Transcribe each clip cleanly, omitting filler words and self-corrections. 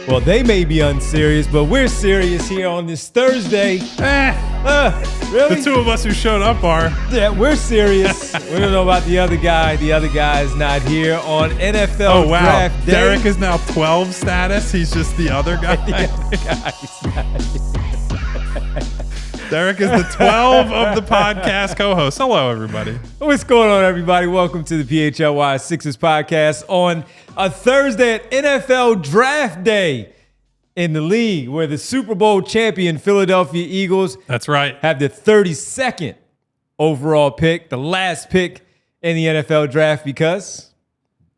Well, they may be unserious, but we're serious here on this Thursday. Really? The two of us who showed up are. Yeah, we're serious. We don't know about the other guy. The other guy is not here on NFL Draft Day. Derek is now 12 status. He's just the other guy. The other guy's not here. Derek is the 12 of the podcast co-hosts. Hello, everybody. What's going on, everybody? Welcome to the PHLY Sixers podcast on a Thursday at NFL Draft Day in the league, where the Super Bowl champion Philadelphia Eagles That's right. have the 32nd overall pick, the last pick in the NFL draft, because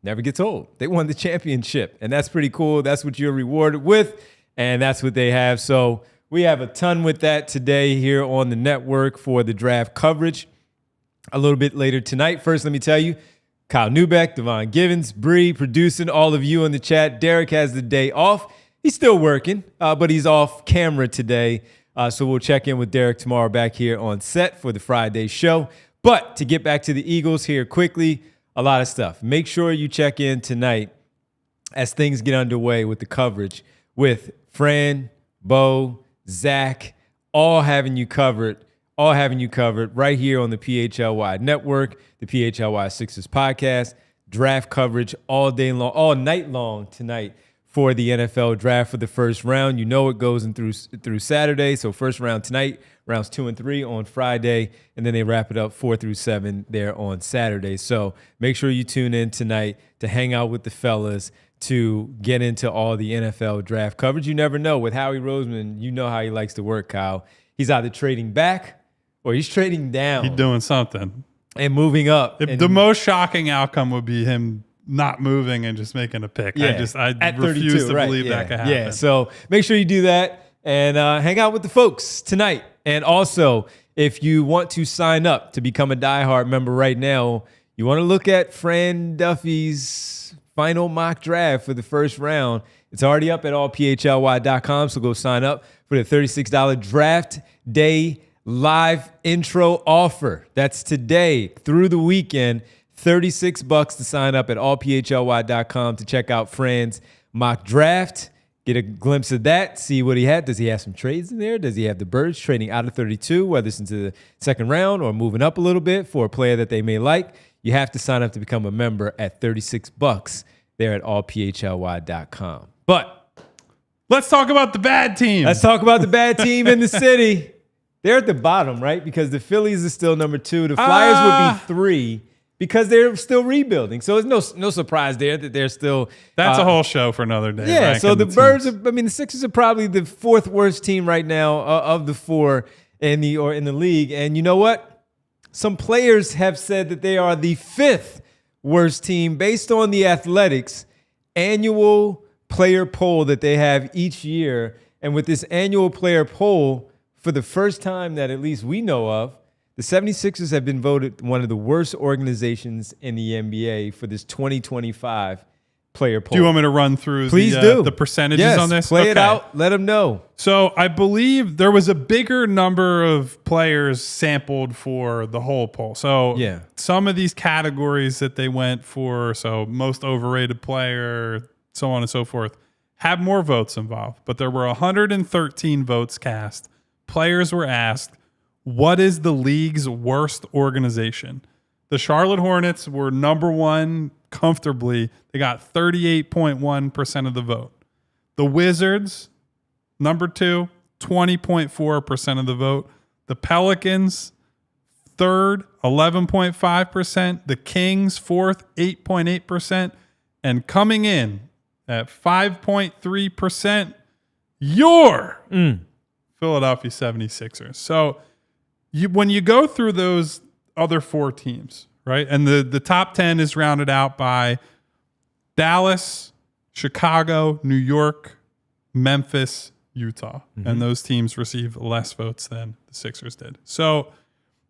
never gets old. They won the championship, and that's pretty cool. That's what you're rewarded with, and that's what they have. So we have a ton with that today here on the network for the draft coverage a little bit later tonight. First, let me tell you, Kyle Newbeck, Devon Givens, Bree producing, all of you in the chat. Derek has the day off. He's still working, but he's off camera today. So we'll check in with Derek tomorrow back here on set for the Friday show. But to get back to the Eagles here quickly, a lot of stuff. Make sure you check in tonight as things get underway with the coverage with Fran, Bo, Zach, all having you covered right here on the PHLY network, the PHLY Sixers podcast, draft coverage all day long, all night long tonight for the NFL draft for the first round. You know it goes in through Saturday, so first round tonight, rounds 2 and 3 on Friday, and then they wrap it up 4 through 7 there on Saturday. So make sure you tune in tonight to hang out with the fellas, to get into all the NFL draft coverage. You never know. With Howie Roseman, you know how he likes to work, Kyle. He's either trading back or he's trading down. He's doing something. And moving up. The most shocking outcome would be him not moving and just making a pick. Yeah, I refuse to believe that could happen. Yeah, so make sure you do that and hang out with the folks tonight. And also, if you want to sign up to become a diehard member right now, you want to look at Fran Duffy's final mock draft for the first round. It's already up at allphly.com, so go sign up for the $36 draft day live intro offer. That's today through the weekend. $36 to sign up at allphly.com to check out Fran's mock draft. Get a glimpse of that. See what he had. Does he have some trades in there? Does he have the Birds trading out of 32, whether it's into the second round or moving up a little bit for a player that they may like? You have to sign up to become a member at $36 there at allphly.com. But let's talk about the bad team. Let's talk about the bad team in the city. They're at the bottom, right? Because the Phillies are still number 2. The Flyers would be 3 because they're still rebuilding. So it's no surprise there that they're still. That's a whole show for another day. Yeah, so the Birds, the Sixers are probably the 4th worst team right now of the 4 in the league. And you know what? Some players have said that they are the 5th worst team based on the Athletics annual player poll that they have each year. And with this annual player poll, for the first time that at least we know of, the 76ers have been voted one of the worst organizations in the NBA for this 2025 player poll. Do you want me to run through the percentages on this? Play it out. Let them know. So I believe there was a bigger number of players sampled for the whole poll. So some of these categories that they went for, so most overrated player, so on and so forth, have more votes involved. But there were 113 votes cast. Players were asked, what is the league's worst organization? The Charlotte Hornets were number 1 comfortably. They got 38.1% of the vote. The Wizards, number 2, 20.4% of the vote. The Pelicans, 3rd, 11.5%. The Kings, 4th, 8.8%. And coming in at 5.3%, your Philadelphia 76ers. So when you go through those other 4 teams, right, and the top 10 is rounded out by Dallas, Chicago, New York, Memphis, Utah. And those teams receive less votes than the Sixers did. So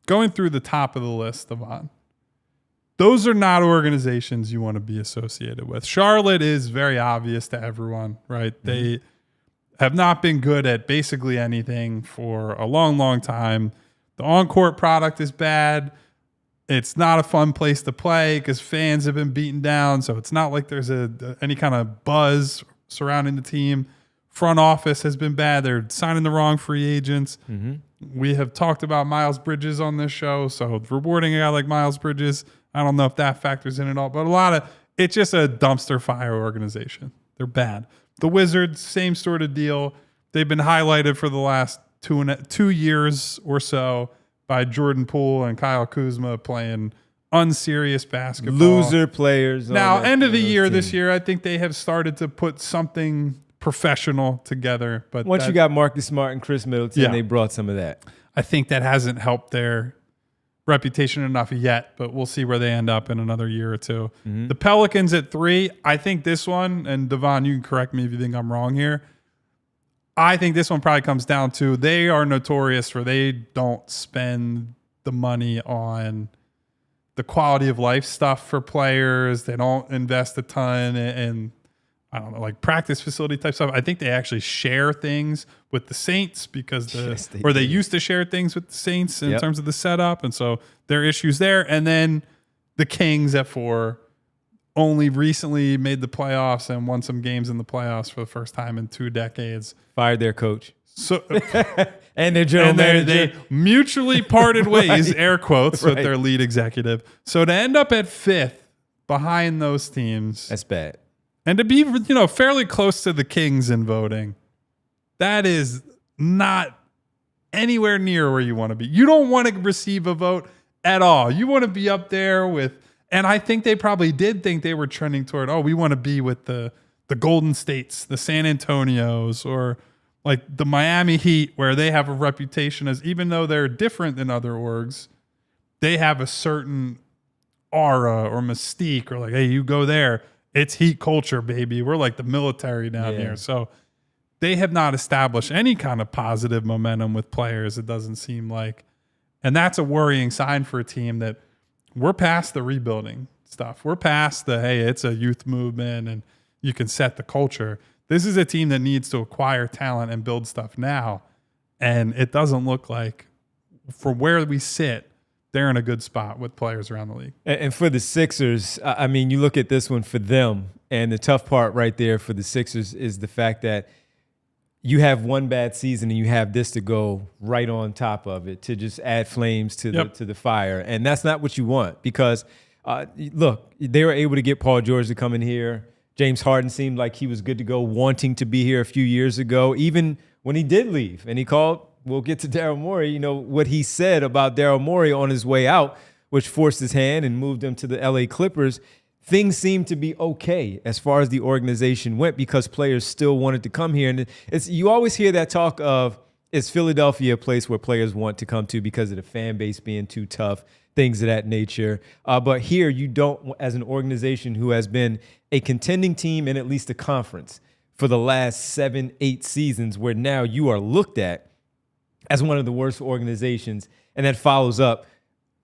going through the top of the list, Devon, those are not organizations you want to be associated with. Charlotte is very obvious to everyone, right? They have not been good at basically anything for a long, long time. The on-court product is bad. It's not a fun place to play because fans have been beaten down. So it's not like there's any kind of buzz surrounding the team. Front office has been bad. They're signing the wrong free agents. We have talked about Miles Bridges on this show, so rewarding a guy like Miles Bridges, I don't know if that factors in at all, but it's just a dumpster fire organization. They're bad. The Wizards, same sort of deal. They've been highlighted for the last 2 years or so by Jordan Poole and Kyle Kuzma playing unserious basketball. Loser players. Now, end of the year this year, I think they have started to put something professional together. But once you got Marcus Smart and Chris Middleton, they brought some of that. I think that hasn't helped their reputation enough yet, but we'll see where they end up in another year or two. The Pelicans at 3, I think this one, and Devon, you can correct me if you think I'm wrong here, I think this one probably comes down to they are notorious for they don't spend the money on the quality of life stuff for players. They don't invest a ton in I don't know, like practice facility type stuff. I think they actually share things with the Saints because they used to share things with the Saints in terms of the setup. And so there are issues there. And then the Kings at 4 only recently made the playoffs and won some games in the playoffs for the first time in 2 decades. Fired their coach. So and their general manager. They mutually parted ways, air quotes, with their lead executive. So to end up at 5th behind those teams. That's bad. And to be, fairly close to the Kings in voting, that is not anywhere near where you want to be. You don't want to receive a vote at all. You want to be up there with, and I think they probably did think they were trending toward, we want to be with the Golden States, the San Antonios, or like the Miami Heat, where they have a reputation as, even though they're different than other orgs, they have a certain aura or mystique, or like, hey, you go there. It's Heat culture, baby. We're like the military down here. So they have not established any kind of positive momentum with players, it doesn't seem like. And that's a worrying sign for a team that we're past the rebuilding stuff. We're past the, hey, it's a youth movement and you can set the culture. This is a team that needs to acquire talent and build stuff now. And it doesn't look like, for where we sit, they're in a good spot with players around the league. And for the Sixers, I mean, you look at this one for them, and the tough part right there for the Sixers is the fact that you have one bad season and you have this to go right on top of it to just add flames to the fire. And that's not what you want because, look, they were able to get Paul George to come in here. James Harden seemed like he was good to go, wanting to be here a few years ago, even when he did leave. And he called, we'll get to Daryl Morey, what he said about Daryl Morey on his way out, which forced his hand and moved him to the LA Clippers. Things seemed to be okay as far as the organization went because players still wanted to come here. And you always hear that talk of, is Philadelphia a place where players want to come to because of the fan base being too tough, things of that nature. But here you don't, as an organization who has been a contending team in at least a conference for the last 7-8 seasons, where now you are looked at as one of the worst organizations, and that follows up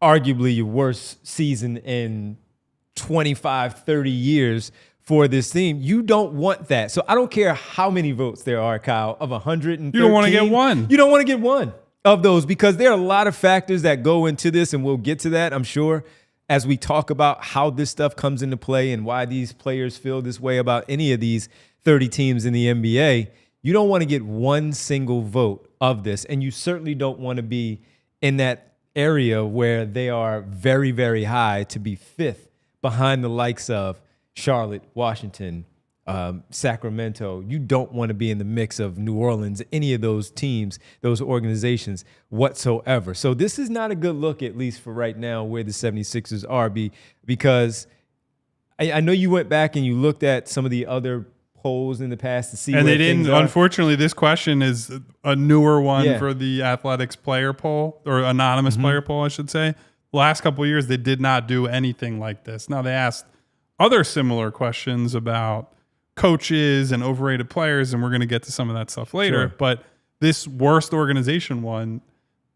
arguably your worst season in 25, 30 years for this team. You don't want that. So I don't care how many votes there are, Kyle, of 113. You don't want to get one. You don't want to get one of those because there are a lot of factors that go into this, and we'll get to that, I'm sure, as we talk about how this stuff comes into play and why these players feel this way about any of these 30 teams in the NBA. You don't want to get one single vote of this, and you certainly don't want to be in that area where they are very, very high to be 5th behind the likes of Charlotte, Washington, Sacramento. You don't want to be in the mix of New Orleans, any of those teams, those organizations whatsoever. So this is not a good look, at least for right now, where the 76ers are, because I know you went back and you looked at some of the other polls in the past to see, and where they didn't. Unfortunately, this question is a newer one for the Athletics player poll, or anonymous player poll, I should say. The last couple of years, they did not do anything like this. Now, they asked other similar questions about coaches and overrated players, and we're going to get to some of that stuff later. Sure. But this worst organization one,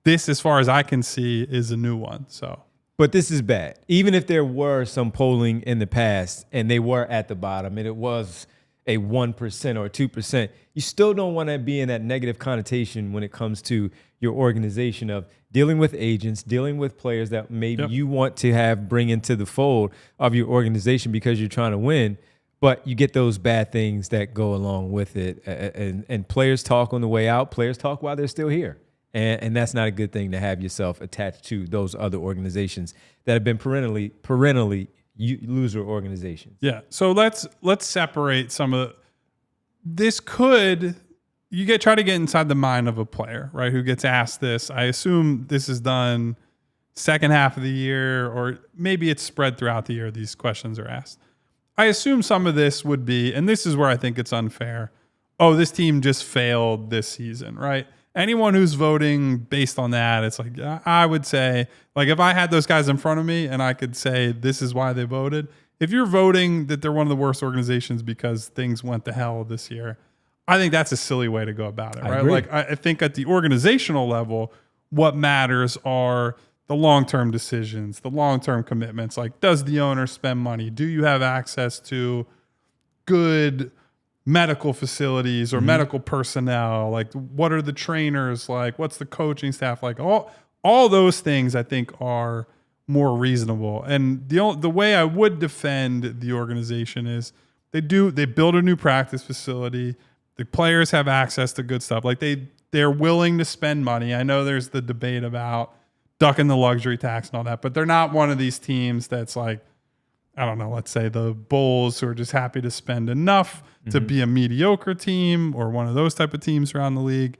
this, as far as I can see, is a new one. So, but this is bad. Even if there were some polling in the past and they were at the bottom, and it was a 1% or 2%, you still don't want to be in that negative connotation when it comes to your organization of dealing with agents, dealing with players that maybe you want to have bring into the fold of your organization because you're trying to win. but you get those bad things that go along with it. And players talk on the way out. Players talk while they're still here. And that's not a good thing to have yourself attached to those other organizations that have been perennially loser organizations. Yeah. So let's separate some of this. Try to get inside the mind of a player, right? Who gets asked this. I assume this is done second half of the year, or maybe it's spread throughout the year. These questions are asked. I assume some of this would be, and this is where I think it's unfair. Oh, this team just failed this season, right? Anyone who's voting based on that, it's like, I would say, like, if I had those guys in front of me and I could say this is why they voted, if you're voting that they're one of the worst organizations because things went to hell this year, I think that's a silly way to go about it, right? Like, I think at the organizational level, what matters are the long-term decisions, the long-term commitments. Like, does the owner spend money? Do you have access to good medical facilities or medical personnel? Like, what are the trainers like? What's the coaching staff like? All those things I think are more reasonable. And the way I would defend the organization is they build a new practice facility. The players have access to good stuff. Like, they're willing to spend money. I know there's the debate about ducking the luxury tax and all that, but they're not one of these teams that's like, I don't know, let's say the Bulls, who are just happy to spend enough to be a mediocre team, or one of those type of teams around the league.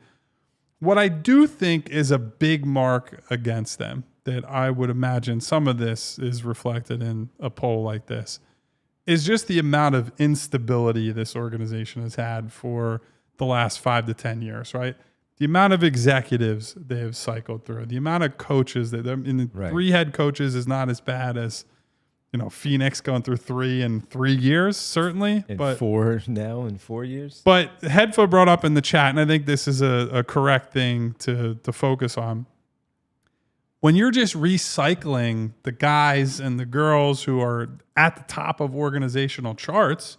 What I do think is a big mark against them, that I would imagine some of this is reflected in a poll like this, is just the amount of instability this organization has had for the last 5 to 10 years, right? The amount of executives they have cycled through, the amount of coaches that 3 head coaches is not as bad as, Phoenix going through 3 in 3 years, certainly. But 4 now in 4 years. But Headfoot brought up in the chat, and I think this is a correct thing to focus on. When you're just recycling the guys and the girls who are at the top of organizational charts,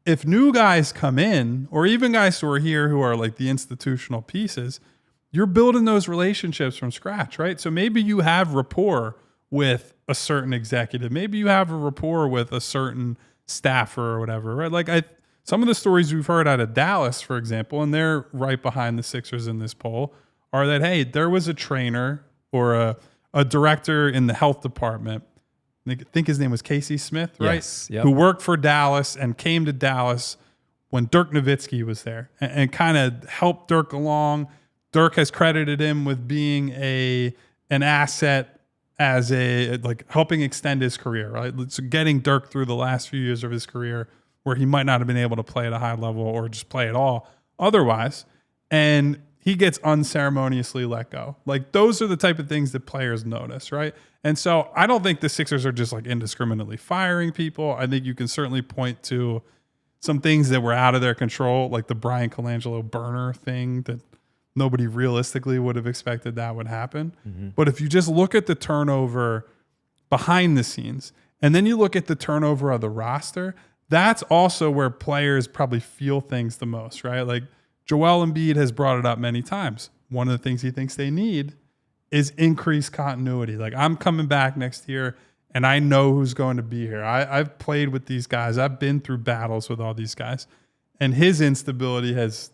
if new guys come in, or even guys who are here who are like the institutional pieces, you're building those relationships from scratch, right? So maybe you have rapport with a certain executive. Maybe you have a rapport with a certain staffer or whatever, right? Like, some of the stories we've heard out of Dallas, for example, and they're right behind the Sixers in this poll, are that, hey, there was a trainer or a director in the health department, I think his name was Casey Smith, right? Yes. Yep. Who worked for Dallas and came to Dallas when Dirk Nowitzki was there, and kind of helped Dirk along. Dirk has credited him with being an asset as helping extend his career, right? So getting Dirk through the last few years of his career where he might not have been able to play at a high level or just play at all otherwise. And he gets unceremoniously let go. Like, those are the type of things that players notice, right? And so I don't think the Sixers are just like indiscriminately firing people. I think you can certainly point to some things that were out of their control, like the Brian Colangelo burner thing that nobody realistically would have expected that would happen. But if you just look at the turnover behind the scenes, and then you look at the turnover of the roster, that's also where players probably feel things the most, right? Like, Joel Embiid has brought it up many times. One of the things he thinks they need is increased continuity. Like, I'm coming back next year and I know who's going to be here. I've played with these guys. I've been through battles with all these guys. And his instability has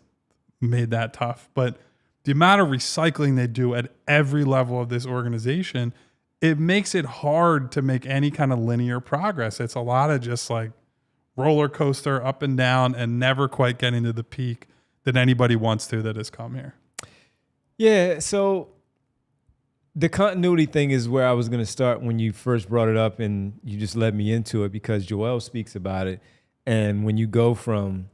made that tough. But the amount of recycling they do at every level of this organization, it makes it hard to make any kind of linear progress. It's a lot of just like roller coaster up and down and never quite getting to the peak that anybody wants to that has come here. Yeah, so the continuity thing is where I was going to start when you first brought it up, and you just led me into it because Joel speaks about it. And when you go from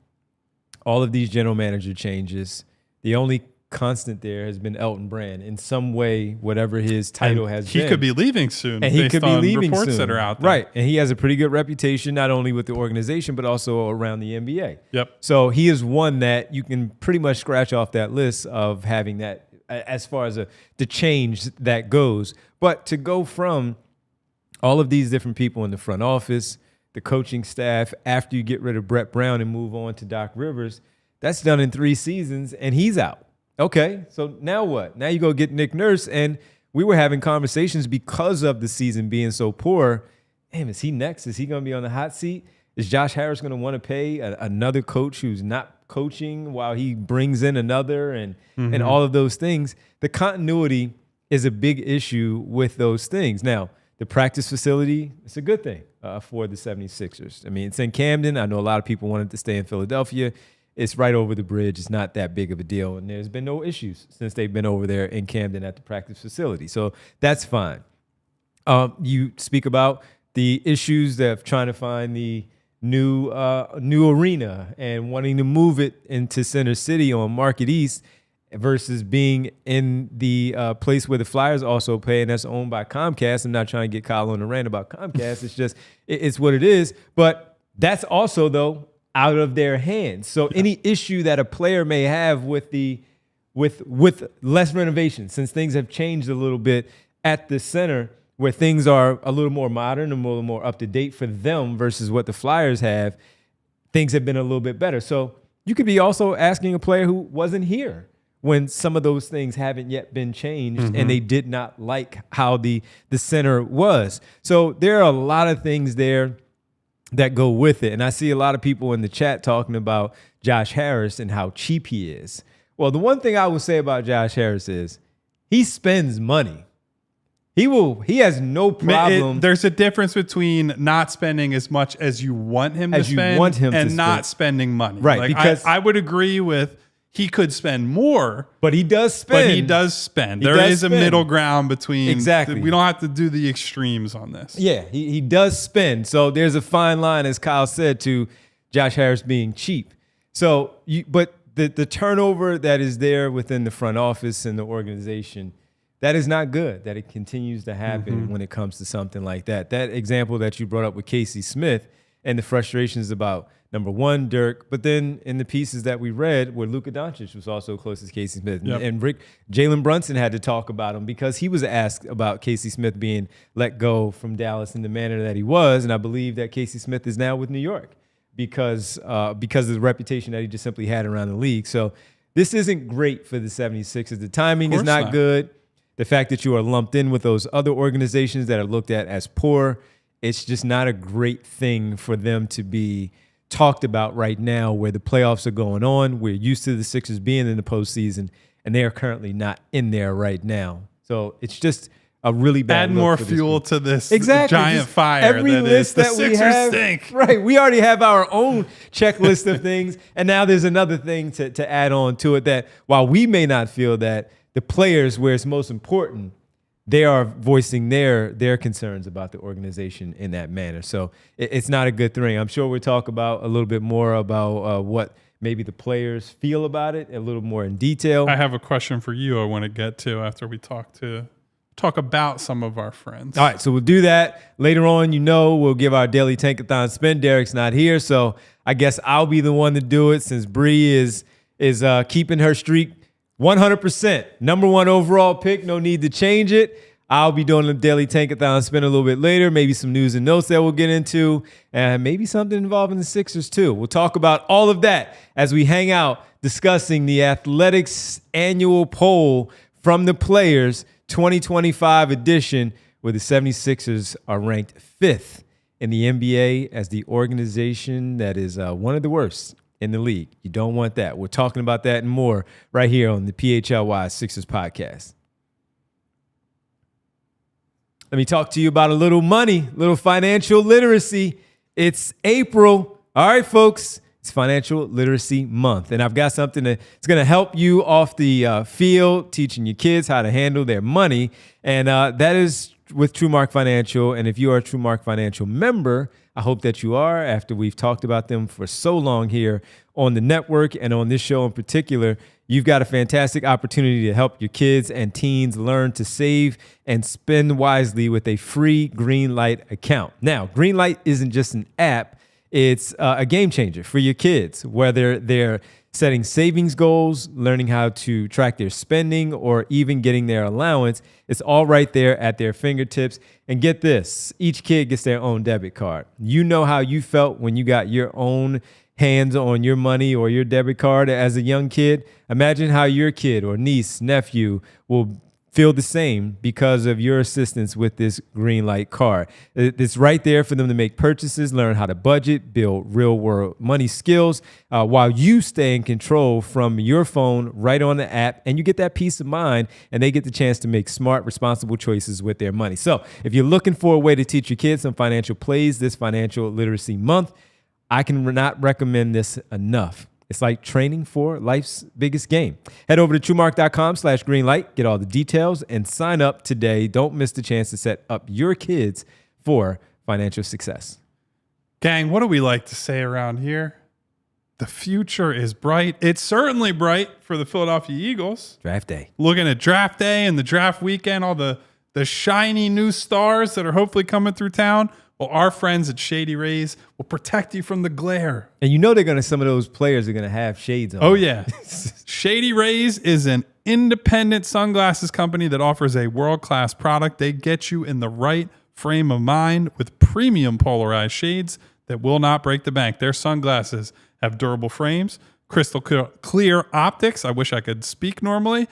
all of these general manager changes, the only constant there has been Elton Brand in some way, whatever his title has been. He could be leaving soon, and he could be leaving reports soon. That are out there. Right, and he has a pretty good reputation, not only with the organization, but also around the NBA. Yep. So he is one that you can pretty much scratch off that list of having that as far as the change that goes. But to go from all of these different people in the front office, the coaching staff, after you get rid of Brett Brown and move on to Doc Rivers, that's done in 3 seasons, and he's out. Okay, so now what? Now you go get Nick Nurse, and we were having conversations because of the season being so poor. Damn, is he next? Is he going to be on the hot seat? Is Josh Harris going to want to pay another coach who's not coaching while he brings in another and all of those things? The continuity is a big issue with those things. Now, the practice facility, it's a good thing for the 76ers. I mean, it's in Camden. I know a lot of people wanted to stay in Philadelphia. It's right over the bridge. It's not that big of a deal. And there's been no issues since they've been over there in Camden at the practice facility. So that's fine. You speak about the issues of trying to find the new arena and wanting to move it into Center City on Market East versus being in the place where the Flyers also play, and that's owned by Comcast. I'm not trying to get Kyle on the rant about Comcast. It's just, it's what it is. But that's also, though, out of their hands. So any issue that a player may have with less renovation, since things have changed a little bit at the center, where things are a little more modern and a little more up to date for them versus what the Flyers have, things have been a little bit better. So you could be also asking a player who wasn't here when some of those things haven't yet been changed and they did not like how the center was. So there are a lot of things there that go with it. And I see a lot of people in the chat talking about Josh Harris and how cheap he is. Well, the one thing I will say about Josh Harris is he spends money. He has no problem. There's a difference between not spending as much as you want him to spend and not spending money. Right. Like, because I would agree with he could spend more. But he does spend. There is a middle ground between. Exactly. We don't have to do the extremes on this. Yeah, he does spend. So there's a fine line, as Kyle said, to Josh Harris being cheap. So, but the turnover that is there within the front office and the organization, that is not good, that it continues to happen when it comes to something like that. That example that you brought up with Casey Smith and the frustrations about, number one, Dirk, but then in the pieces that we read where Luka Doncic was also close as Casey Smith. Yep. And Jalen Brunson had to talk about him because he was asked about Casey Smith being let go from Dallas in the manner that he was. And I believe that Casey Smith is now with New York because of the reputation that he just simply had around the league. So this isn't great for the 76ers. The timing is not good. The fact that you are lumped in with those other organizations that are looked at as poor, it's just not a great thing for them to be talked about right now where the playoffs are going on. We're used to the Sixers being in the postseason, and they are currently not in there right now. So it's just a really bad Add more fuel to this giant fire. Every list that we have, stink. Right, we already have our own checklist of things, and now there's another thing to add on to it that while we may not feel that, the players, where it's most important, they are voicing their concerns about the organization in that manner. So it's not a good thing. I'm sure we'll talk about a little bit more about what maybe the players feel about it a little more in detail. I have a question for you I want to get to after we talk about some of our friends. All right, so we'll do that later on. We'll give our daily Tankathon spin. Derek's not here, so I guess I'll be the one to do it since Bree is keeping her streak 100%. Number one overall pick. No need to change it. I'll be doing the daily Tankathon spin a little bit later. Maybe some news and notes that we'll get into. And maybe something involving the Sixers too. We'll talk about all of that as we hang out discussing the Athletics annual poll from the players 2025 edition, where the 76ers are ranked 5th in the NBA as the organization that is one of the worst in the league. You don't want that. We're talking about that and more right here on the PHLY Sixers podcast. Let me talk to you about a little money, little financial literacy. It's April. All right, folks, it's Financial Literacy Month. And I've got something that's going to help you off the field, teaching your kids how to handle their money. And that is with TrueMark Financial. And if you are a TrueMark Financial member, I hope that you are, after we've talked about them for so long here on the network and on this show in particular. You've got a fantastic opportunity to help your kids and teens learn to save and spend wisely with a free Greenlight account. Now, Greenlight isn't just an app. It's a game changer for your kids, whether they're setting savings goals, learning how to track their spending, or even getting their allowance. It's all right there at their fingertips. And get this, each kid gets their own debit card. You know how you felt when you got your own hands on your money or your debit card as a young kid. Imagine how your kid or niece, nephew will feel the same because of your assistance with this green light card. It's right there for them to make purchases, learn how to budget, build real world money skills while you stay in control from your phone right on the app, and you get that peace of mind, and they get the chance to make smart, responsible choices with their money. So if you're looking for a way to teach your kids some financial plays this financial literacy month, I can not recommend this enough. It's like training for life's biggest game. Head over to truemark.com/greenlight, get all the details, and sign up today. Don't miss the chance to set up your kids for financial success. Gang, what do we like to say around here? The future is bright. It's certainly bright for the Philadelphia Eagles. Draft day. Looking at draft day and the draft weekend, all the shiny new stars that are hopefully coming through town. Well, our friends at Shady Rays will protect you from the glare. And you know some of those players are going to have shades on. Oh, yeah. Shady Rays is an independent sunglasses company that offers a world-class product. They get you in the right frame of mind with premium polarized shades that will not break the bank. Their sunglasses have durable frames, crystal clear optics. I wish I could speak normally.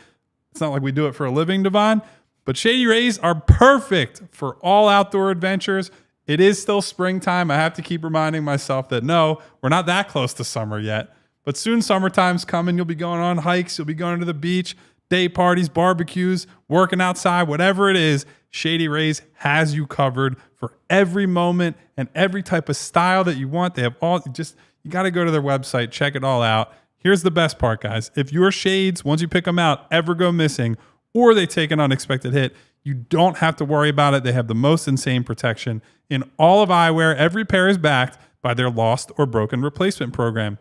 It's not like we do it for a living, Devon. But Shady Rays are perfect for all outdoor adventures. It is still springtime. I have to keep reminding myself that no, we're not that close to summer yet. But soon summertime's coming. You'll be going on hikes. You'll be going to the beach, day parties, barbecues, working outside, whatever it is. Shady Rays has you covered for every moment and every type of style that you want. They have all, you got to go to their website, check it all out. Here's the best part, guys. If your shades, once you pick them out, ever go missing or they take an unexpected hit, you don't have to worry about it. They have the most insane protection in all of eyewear. Every pair is backed by their lost or broken replacement program.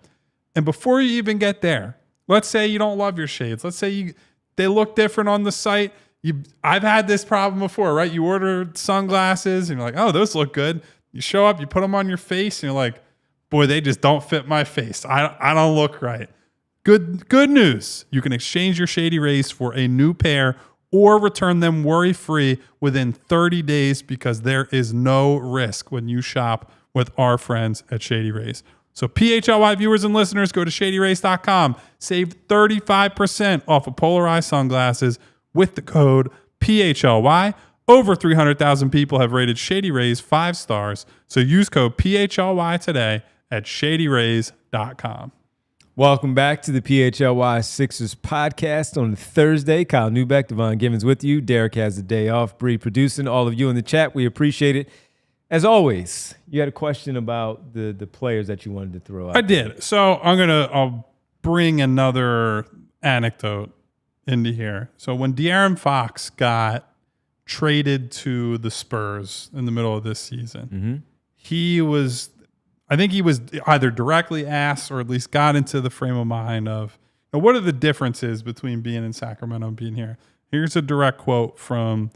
And before you even get there, let's say you don't love your shades. Let's say they look different on the site. I've had this problem before, right? You order sunglasses and you're like, oh, those look good. You show up, you put them on your face, and you're like, boy, they just don't fit my face. I don't look right. Good news. You can exchange your Shady Rays for a new pair or return them worry-free within 30 days because there is no risk when you shop with our friends at Shady Rays. So PHLY viewers and listeners, go to shadyrays.com. Save 35% off of polarized sunglasses with the code PHLY. Over 300,000 people have rated Shady Rays 5 stars. So use code PHLY today at shadyrays.com. Welcome back to the PHLY Sixers podcast on Thursday. Kyle Newbeck, Devon Givens with you. Derek has the day off. Bree producing. All of you in the chat, we appreciate it. As always, you had a question about the players that you wanted to throw out. I did. So I'll bring another anecdote into here. So when De'Aaron Fox got traded to the Spurs in the middle of this season, I think he was either directly asked or at least got into the frame of mind of, what are the differences between being in Sacramento and being here? Here's a direct quote from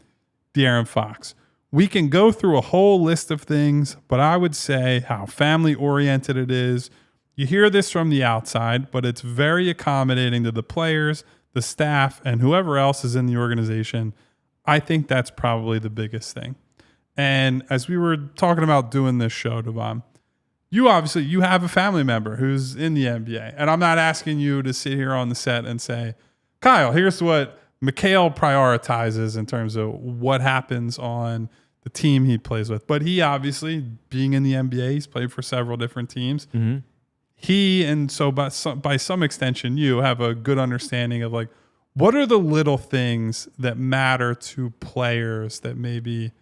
De'Aaron Fox. We can go through a whole list of things, but I would say how family-oriented it is. You hear this from the outside, but it's very accommodating to the players, the staff, and whoever else is in the organization. I think that's probably the biggest thing. And as we were talking about doing this show, Devon, you have a family member who's in the NBA. And I'm not asking you to sit here on the set and say, Kyle, here's what Mikhail prioritizes in terms of what happens on the team he plays with. But he obviously, being in the NBA, he's played for several different teams. Mm-hmm. He, and so by some extension, you have a good understanding of like, what are the little things that matter to players that maybe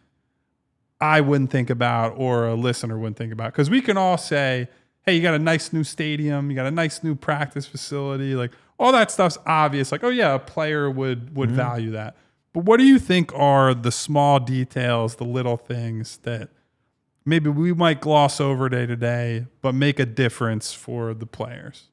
I wouldn't think about or a listener wouldn't think about? Because we can all say, hey, you got a nice new stadium, you got a nice new practice facility, like all that stuff's obvious. Like, oh yeah, a player would value that. But what do you think are the small details, the little things that maybe we might gloss over day to day, but make a difference for the players?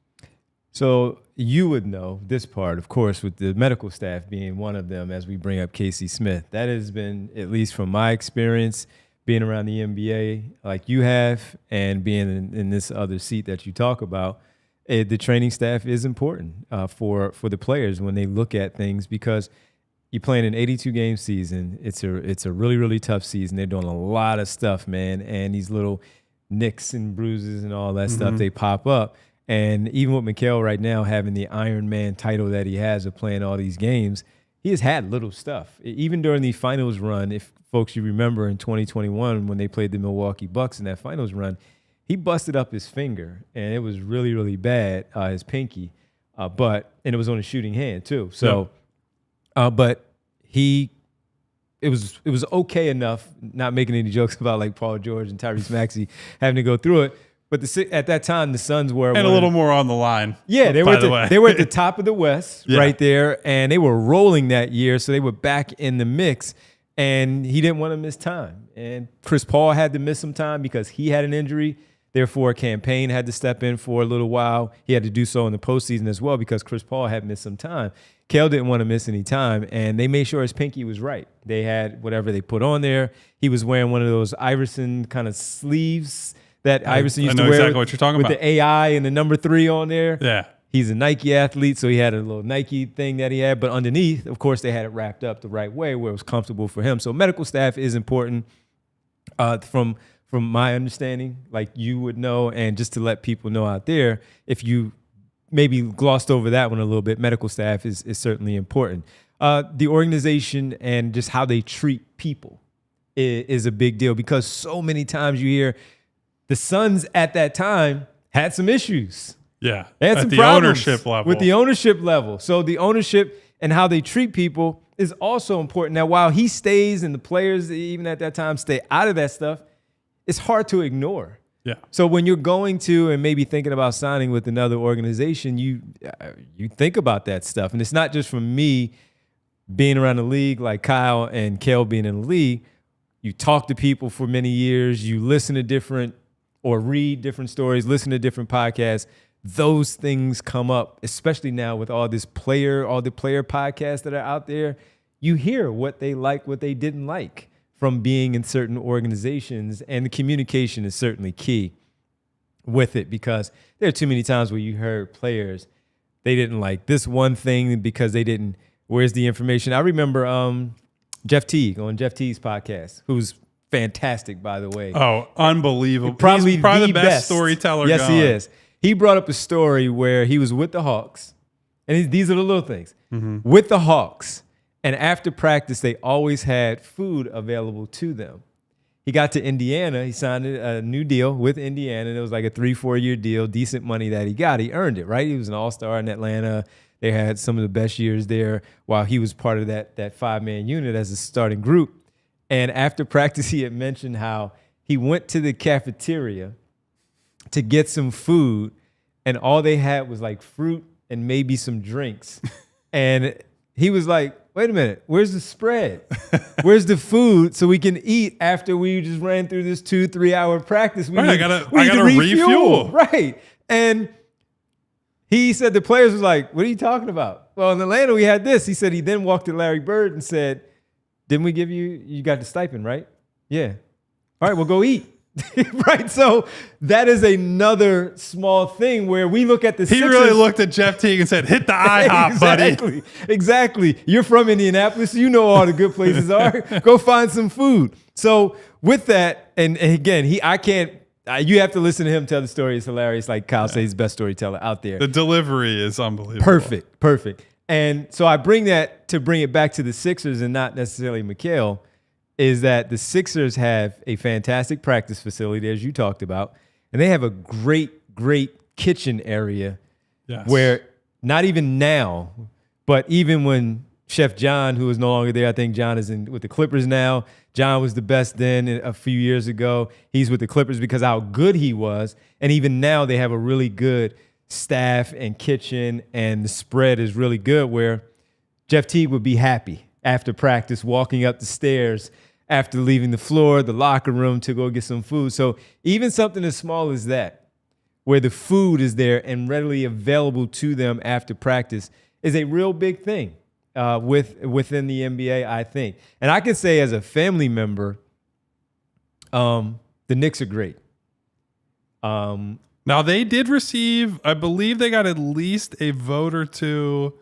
So you would know this part, of course, with the medical staff being one of them as we bring up Casey Smith. That has been, at least from my experience, being around the NBA like you have and being in this other seat that you talk about, the training staff is important for the players when they look at things because you're playing an 82-game season. It's a really, really tough season. They're doing a lot of stuff, man, and these little nicks and bruises and all that stuff, they pop up. And even with Mikhail right now having the Iron Man title that he has of playing all these games, he has had little stuff. Even during the finals run, if folks you remember in 2021 when they played the Milwaukee Bucks in that finals run, he busted up his finger, and it was really, really bad, his pinky. And it was on a shooting hand too. So, but it was okay enough, not making any jokes about like Paul George and Tyrese Maxey having to go through it. But at that time, the Suns were a little more on the line. Yeah, they were at the top of the West right there, and they were rolling that year, so they were back in the mix. And he didn't want to miss time, and Chris Paul had to miss some time because he had an injury. Therefore, Campaign had to step in for a little while. He had to do so in the postseason as well because Chris Paul had missed some time. Cale didn't want to miss any time, and they made sure his pinky was right. They had whatever they put on there. He was wearing one of those Iverson kind of sleeves that Iverson used to wear. I know exactly what you're talking about. With the AI and the number 3 on there. Yeah. He's a Nike athlete, so he had a little Nike thing that he had. But underneath, of course, they had it wrapped up the right way where it was comfortable for him. So medical staff is important from my understanding, like you would know. And just to let people know out there, if you maybe glossed over that one a little bit, medical staff is certainly important. The organization and just how they treat people is a big deal because so many times you hear the Suns at that time had some issues. Yeah, they had at some the problems ownership level. with the ownership level. So the ownership and how they treat people is also important. Now, while he stays and the players, even at that time, stay out of that stuff, it's hard to ignore. Yeah. So when you're going to and maybe thinking about signing with another organization, you think about that stuff. And it's not just from me being around the league like Kyle and Cale being in the league. You talk to people for many years. You listen to different or read different stories, listen to different podcasts. Those things come up, especially now with all the player podcasts that are out there. You hear what they like, what they didn't like from being in certain organizations, and the communication is certainly key with it because there are too many times where you heard players, they didn't like this one thing because they didn't, where's the information? I remember Jeff Teague on Jeff Teague's podcast, who's fantastic, by the way. Oh, unbelievable. Probably the best storyteller Yes, going. he is. He brought up a story where he was with the Hawks, and these are the little things. Mm-hmm. With the Hawks, and after practice, they always had food available to them. He got to Indiana. He signed a new deal with Indiana, and it was like a 3-4 year deal, decent money that he got. He earned it, right? He was an all-star in Atlanta. They had some of the best years there while he was part of that 5-man unit as a starting group. And after practice, he had mentioned how he went to the cafeteria to get some food, and all they had was like fruit and maybe some drinks. And he was like, wait a minute, where's the spread? Where's the food so we can eat after we just ran through this 2-3 hour practice? I gotta refuel. Right. And he said the players was like, what are you talking about? Well, in Atlanta, we had this. He said he then walked to Larry Bird and said, didn't we give you got the stipend, right? Yeah. All right, well, go eat. Right. So that is another small thing where we look at the Sixers. He really looked at Jeff Teague and said, hit the IHOP, buddy. Exactly. You're from Indianapolis. You know all the good places are. Go find some food. So with that, and again, you have to listen to him tell the story. It's hilarious. Like Kyle says, he's the best storyteller out there. The delivery is unbelievable. Perfect. And so I bring that to bring it back to the Sixers and not necessarily Mikal, is that the Sixers have a fantastic practice facility, as you talked about, and they have a great kitchen area where not even now, but even when Chef John, who is no longer there, I think John is with the Clippers now. John was the best then a few years ago. He's with the Clippers because of how good he was. And even now they have a really good staff and kitchen, and the spread is really good where Jeff Teague would be happy after practice walking up the stairs after leaving the floor, the locker room to go get some food. So even something as small as that, where the food is there and readily available to them after practice, is a real big thing within the NBA, I think. And I can say as a family member, the Knicks are great. Now, they did receive, I believe they got at least a vote or two,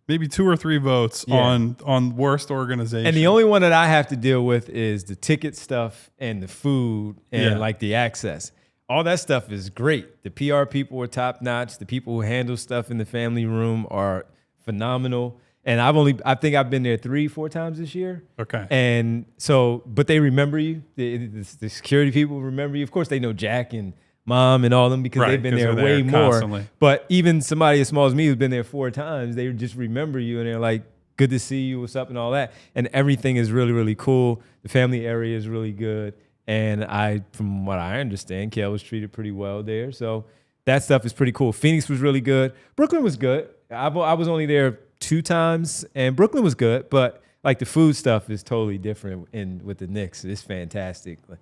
maybe 2 or 3 votes on worst organization. And the only one that I have to deal with is the ticket stuff and the food and like the access. All that stuff is great. The PR people are top notch. The people who handle stuff in the family room are phenomenal. And I think I've been there 3-4 times this year. Okay. And so, but they remember you. The security people remember you. Of course, they know Jack and Mom and all of them because they've been there way more. Constantly. But even somebody as small as me who's been there 4 times, they just remember you and they're like, good to see you, what's up, and all that. And everything is really, really cool. The family area is really good. And from what I understand, Kale was treated pretty well there. So that stuff is pretty cool. Phoenix was really good. Brooklyn was good. I was only there 2 times, and Brooklyn was good, but like the food stuff is totally different with the Knicks. It's fantastic. Like,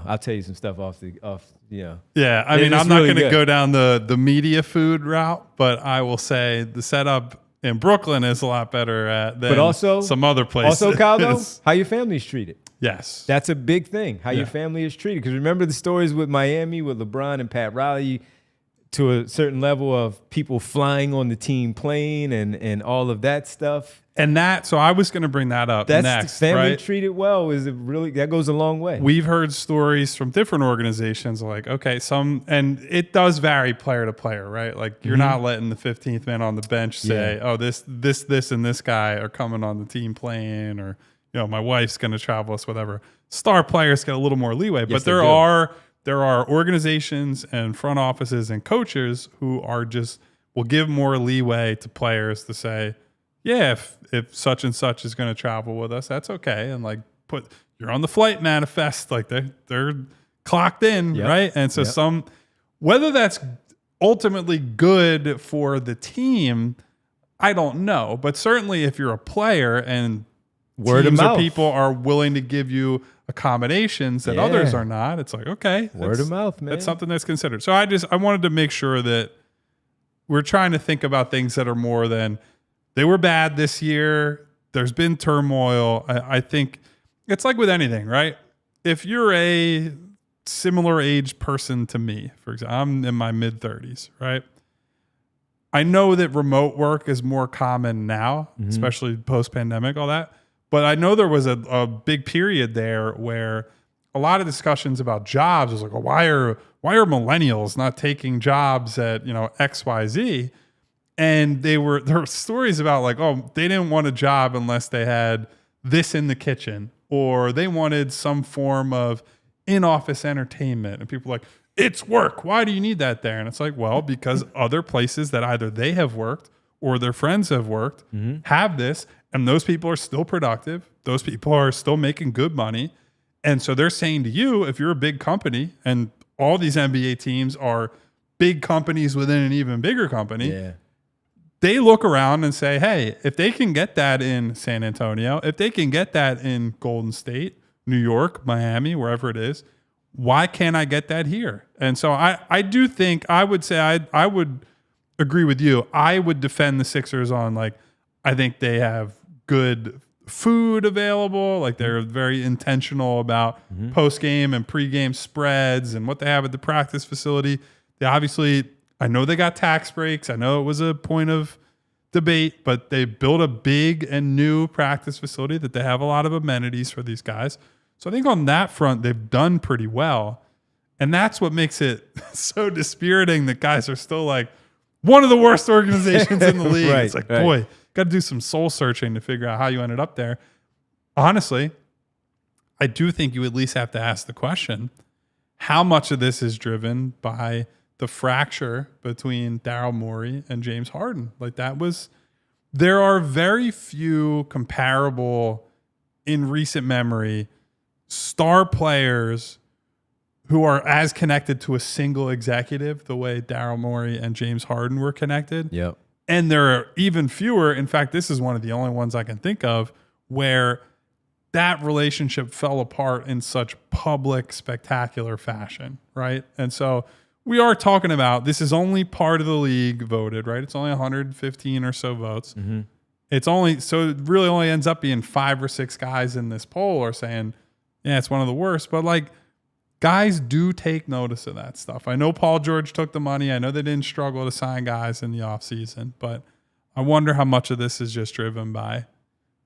I'll tell you some stuff off. Yeah, I mean, I'm not going to go down the media food route, but I will say the setup in Brooklyn is a lot better than some other places. Also, Kyle, though, how your family's treated. Yes. That's a big thing, how your family is treated. Because remember the stories with Miami, with LeBron and Pat Riley, to a certain level of people flying on the team plane and all of that stuff. And so I was going to bring that up next. Family right? treated well that goes a long way. We've heard stories from different organizations like, okay, and it does vary player to player, right? Like you're not letting the 15th man on the bench say, oh, this, and this guy are coming on the team plane, or, my wife's going to travel us, whatever. Star players get a little more leeway, but there are organizations and front offices and coaches who will give more leeway to players to say, yeah, if such and such is going to travel with us, that's okay. And like you're on the flight manifest, like they're clocked in, right? And so whether that's ultimately good for the team, I don't know. But certainly if you're a player and teams or people are willing to give you accommodations that others are not, it's like, okay, word of mouth, man. That's something that's considered. So I wanted to make sure that we're trying to think about things that are more than they were bad this year. There's been turmoil. I think it's like with anything, right? If you're a similar age person to me, for example, I'm in my mid 30s, right? I know that remote work is more common now, especially post-pandemic, all that. But I know there was a big period there where a lot of discussions about jobs was like, well, why are millennials not taking jobs at XYZ? And there were stories about like, oh, they didn't want a job unless they had this in the kitchen, or they wanted some form of in-office entertainment. And people are like, it's work. Why do you need that there? And it's like, well, because other places that either they have worked or their friends have worked have this. And those people are still productive. Those people are still making good money. And so they're saying to you, if you're a big company, and all these NBA teams are big companies within an even bigger company, they look around and say, hey, if they can get that in San Antonio, if they can get that in Golden State, New York, Miami, wherever it is, why can't I get that here? And so I do think, I would say I would agree with you. I would defend the Sixers on like, I think they have good food available. Like they're very intentional about post-game and pre-game spreads and what they have at the practice facility. They obviously, I know they got tax breaks. I know it was a point of debate, but they built a big and new practice facility that they have a lot of amenities for these guys. So I think on that front, they've done pretty well. And that's what makes it so dispiriting that guys are still like, one of the worst organizations in the league. It's like, boy, got to do some soul searching to figure out how you ended up there. Honestly, I do think you at least have to ask the question, how much of this is driven by the fracture between Daryl Morey and James Harden? Like there are very few comparable in recent memory star players who are as connected to a single executive the way Daryl Morey and James Harden were connected. Yep. And there are even fewer. In fact, this is one of the only ones I can think of where that relationship fell apart in such public, spectacalar fashion, right? And so we are talking about, this is only part of the league voted, right? It's only 115 or so votes. So it really only ends up being 5 or 6 guys in this poll are saying, yeah, it's one of the worst. But like, guys do take notice of that stuff. I know Paul George took the money. I know they didn't struggle to sign guys in the offseason, but I wonder how much of this is just driven by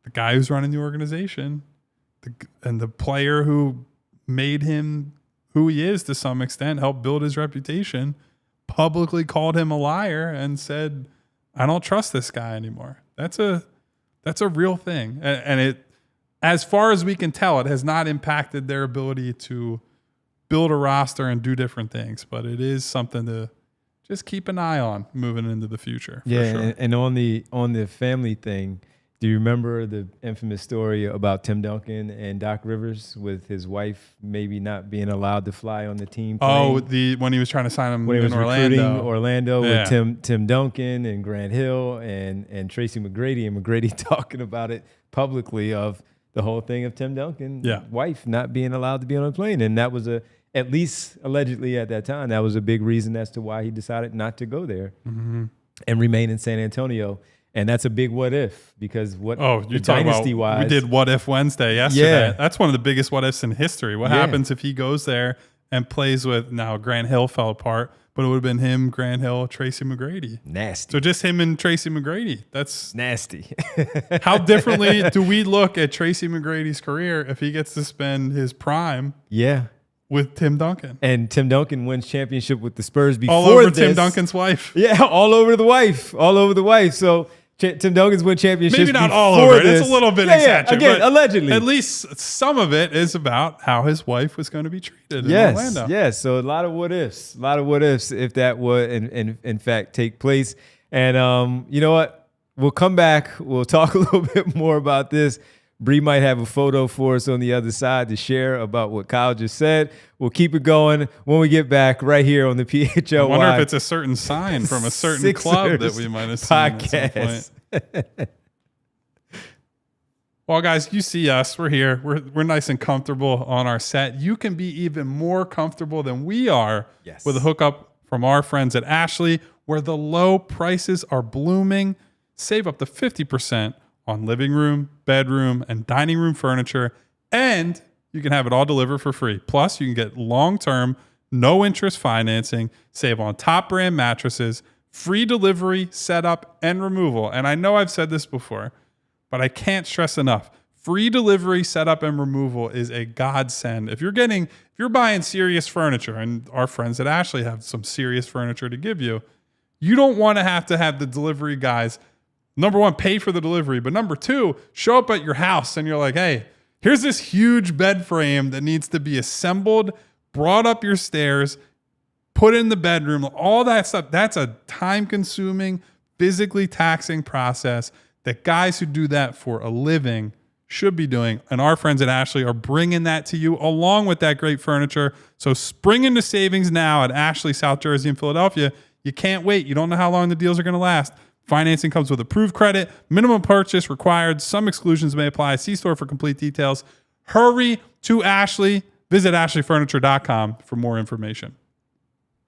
the guy who's running the organization and the player who made him who he is to some extent, helped build his reputation, publicly called him a liar and said, I don't trust this guy anymore. That's a real thing. And it, as far as we can tell, it has not impacted their ability to build a roster and do different things. But it is something to just keep an eye on moving into the future. Yeah, sure. and on the family thing, do you remember the infamous story about Tim Duncan and Doc Rivers with his wife maybe not being allowed to fly on the team plane? When he was trying to sign him when he was in Orlando. Recruiting Orlando with Tim Duncan and Grant Hill and Tracy McGrady, and McGrady talking about it publicly of the whole thing of Tim Duncan's wife not being allowed to be on a plane. And that was at least allegedly at that time, that was a big reason as to why he decided not to go there and remain in San Antonio. And that's a big what if, because dynasty-wise. We did What If Wednesday yesterday. Yeah. That's one of the biggest what ifs in history. What happens if he goes there and plays with, now Grant Hill fell apart, but it would have been him, Grant Hill, Tracy McGrady. Nasty. So just him and Tracy McGrady. That's nasty. How differently do we look at Tracy McGrady's career if he gets to spend his prime with Tim Duncan? And Tim Duncan wins championship with the Spurs before all over Tim Duncan's wife. Yeah, all over the wife. So Tim Duncan's win championships. Maybe not all over it. It's a little bit exaggerated. Again, allegedly. At least some of it is about how his wife was going to be treated in Orlando. Yes. So a lot of what ifs. If that would in fact take place. And you know what? We'll come back. We'll talk a little bit more about this. Bree might have a photo for us on the other side to share about what Kyle just said. We'll keep it going when we get back right here on the PHLY. I wonder if it's a certain sign from a certain club that we might have seen podcast. At some point. Well, guys, you see us. We're here. We're nice and comfortable on our set. You can be even more comfortable than we are with a hookup from our friends at Ashley, where the low prices are blooming. Save up to 50% on living room, bedroom, and dining room furniture, and you can have it all delivered for free. Plus, you can get long-term, no-interest financing, save on top brand mattresses, free delivery, setup, and removal. And I know I've said this before, but I can't stress enough. Free delivery, setup, and removal is a godsend. If you're buying serious furniture, and our friends at Ashley have some serious furniture to give you, you don't want to have the delivery guys, number one, pay for the delivery, but number two, show up at your house and you're like, hey, here's this huge bed frame that needs to be assembled, brought up your stairs, put in the bedroom, all that stuff. That's a time-consuming, physically taxing process that guys who do that for a living should be doing. And our friends at Ashley are bringing that to you along with that great furniture. So spring into savings now at Ashley, South Jersey, and Philadelphia. You can't wait. You don't know how long the deals are going to last. Financing comes with approved credit, minimum purchase required. Some exclusions may apply. See store for complete details. Hurry to Ashley. Visit ashleyfurniture.com for more information.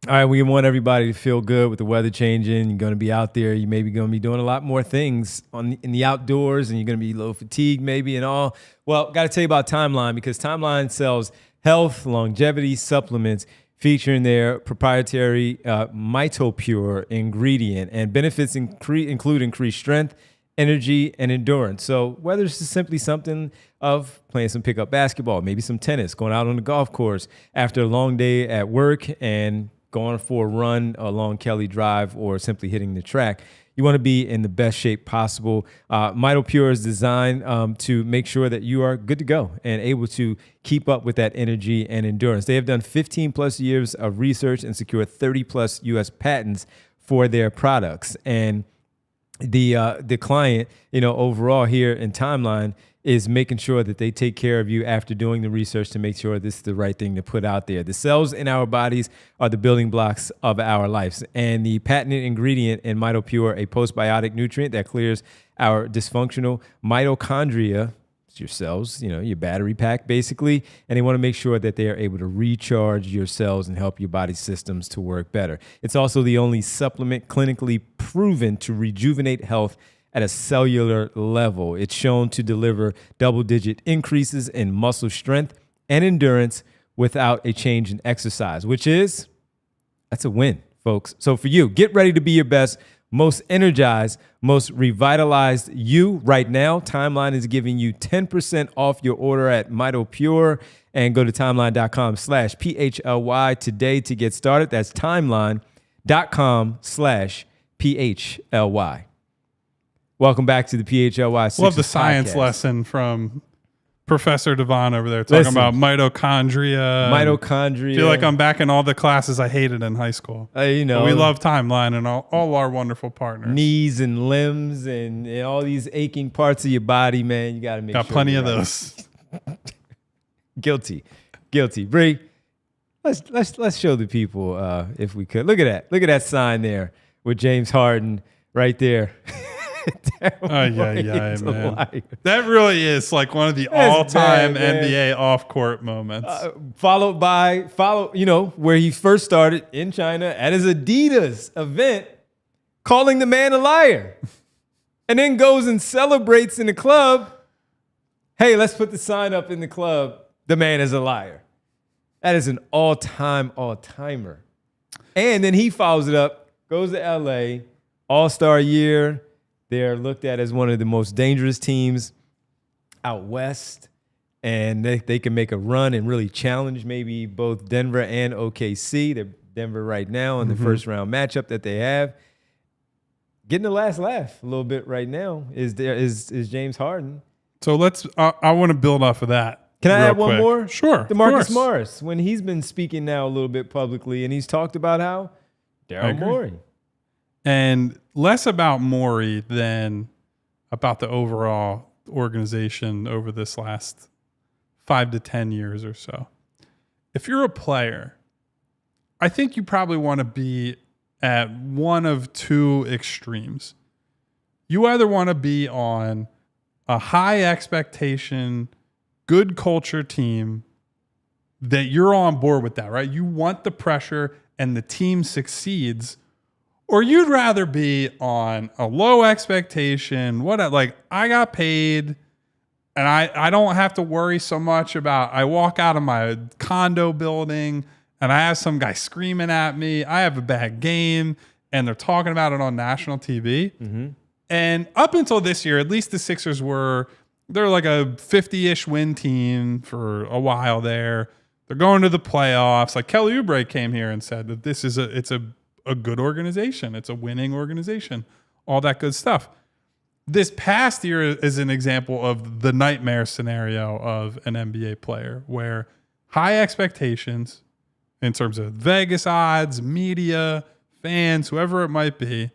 All right, we want everybody to feel good with the weather changing. You're going to be out there. You maybe going to be doing a lot more things in the outdoors, and you're going to be a little fatigued maybe and all. Well, got to tell you about Timeline, because Timeline sells health, longevity supplements featuring their proprietary MitoPure ingredient, and benefits include increased strength, energy, and endurance. So whether it's just simply something of playing some pickup basketball, maybe some tennis, going out on the golf course after a long day at work and going for a run along Kelly Drive, or simply hitting the track, you want to be in the best shape possible. MitoPure is designed to make sure that you are good to go and able to keep up with that energy and endurance. They have done 15 plus years of research and secured 30 plus US patents for their products. And the client, overall here in Timeline, is making sure that they take care of you after doing the research to make sure this is the right thing to put out there. The cells in our bodies are the building blocks of our lives. And the patented ingredient in MitoPure, a postbiotic nutrient that clears our dysfunctional mitochondria, it's your cells, your battery pack basically. And they want to make sure that they are able to recharge your cells and help your body systems to work better. It's also the only supplement clinically proven to rejuvenate health at a cellular level. It's shown to deliver double-digit increases in muscle strength and endurance without a change in exercise, that's a win, folks. So for you, get ready to be your best, most energized, most revitalized you right now. Timeline is giving you 10% off your order at MitoPure, and go to timeline.com/PHLY today to get started. That's timeline.com/PHLY. Welcome back to the PHLY Sixers Love the science podcast. lesson from Professor Devon over there talking about mitochondria. Mitochondria. I feel like I'm back in all the classes I hated in high school. You know, but we love timeline and all our wonderful partners. Knees and limbs and all these aching parts of your body, man. You got to make sure. Got plenty of those. Guilty. Bree, let's show the people if we could. Look at that sign there with James Harden right there. Man. That really is like one of the all-time NBA off-court moments. Followed by where he first started in China at his Adidas event, calling the man a liar, and then goes and celebrates in the club. Hey, let's put the sign up in the club. The man is a liar. That is an all-timer. And then he follows it up, goes to LA, All-Star year. They're looked at as one of the most dangerous teams out west, and they can make a run and really challenge maybe both Denver and OKC. They're Denver right now in the first round matchup that they have. Getting the last laugh a little bit right now is James Harden. So I want to build off of that. Can I add one more? Sure. DeMarcus Morris, when he's been speaking now a little bit publicly, and he's talked about how Daryl Morey. And less about Morey than about the overall organization over this last 5 to 10 years or so. If you're a player, I think you probably want to be at one of two extremes. You either want to be on a high expectation, good culture team that you're on board with that, right? You want the pressure and the team succeeds. Or you'd rather be on a low expectation. I got paid and I don't have to worry so much about, I walk out of my condo building and I have some guy screaming at me. I have a bad game and they're talking about it on national TV. Mm-hmm. And up until this year, at least the Sixers they're like a 50-ish win team for a while there. They're going to the playoffs. Like Kelly Oubre came here and said that it's a good organization. It's a winning organization. All that good stuff. This past year is an example of the nightmare scenario of an NBA player where high expectations in terms of Vegas odds, media, fans, whoever it might be,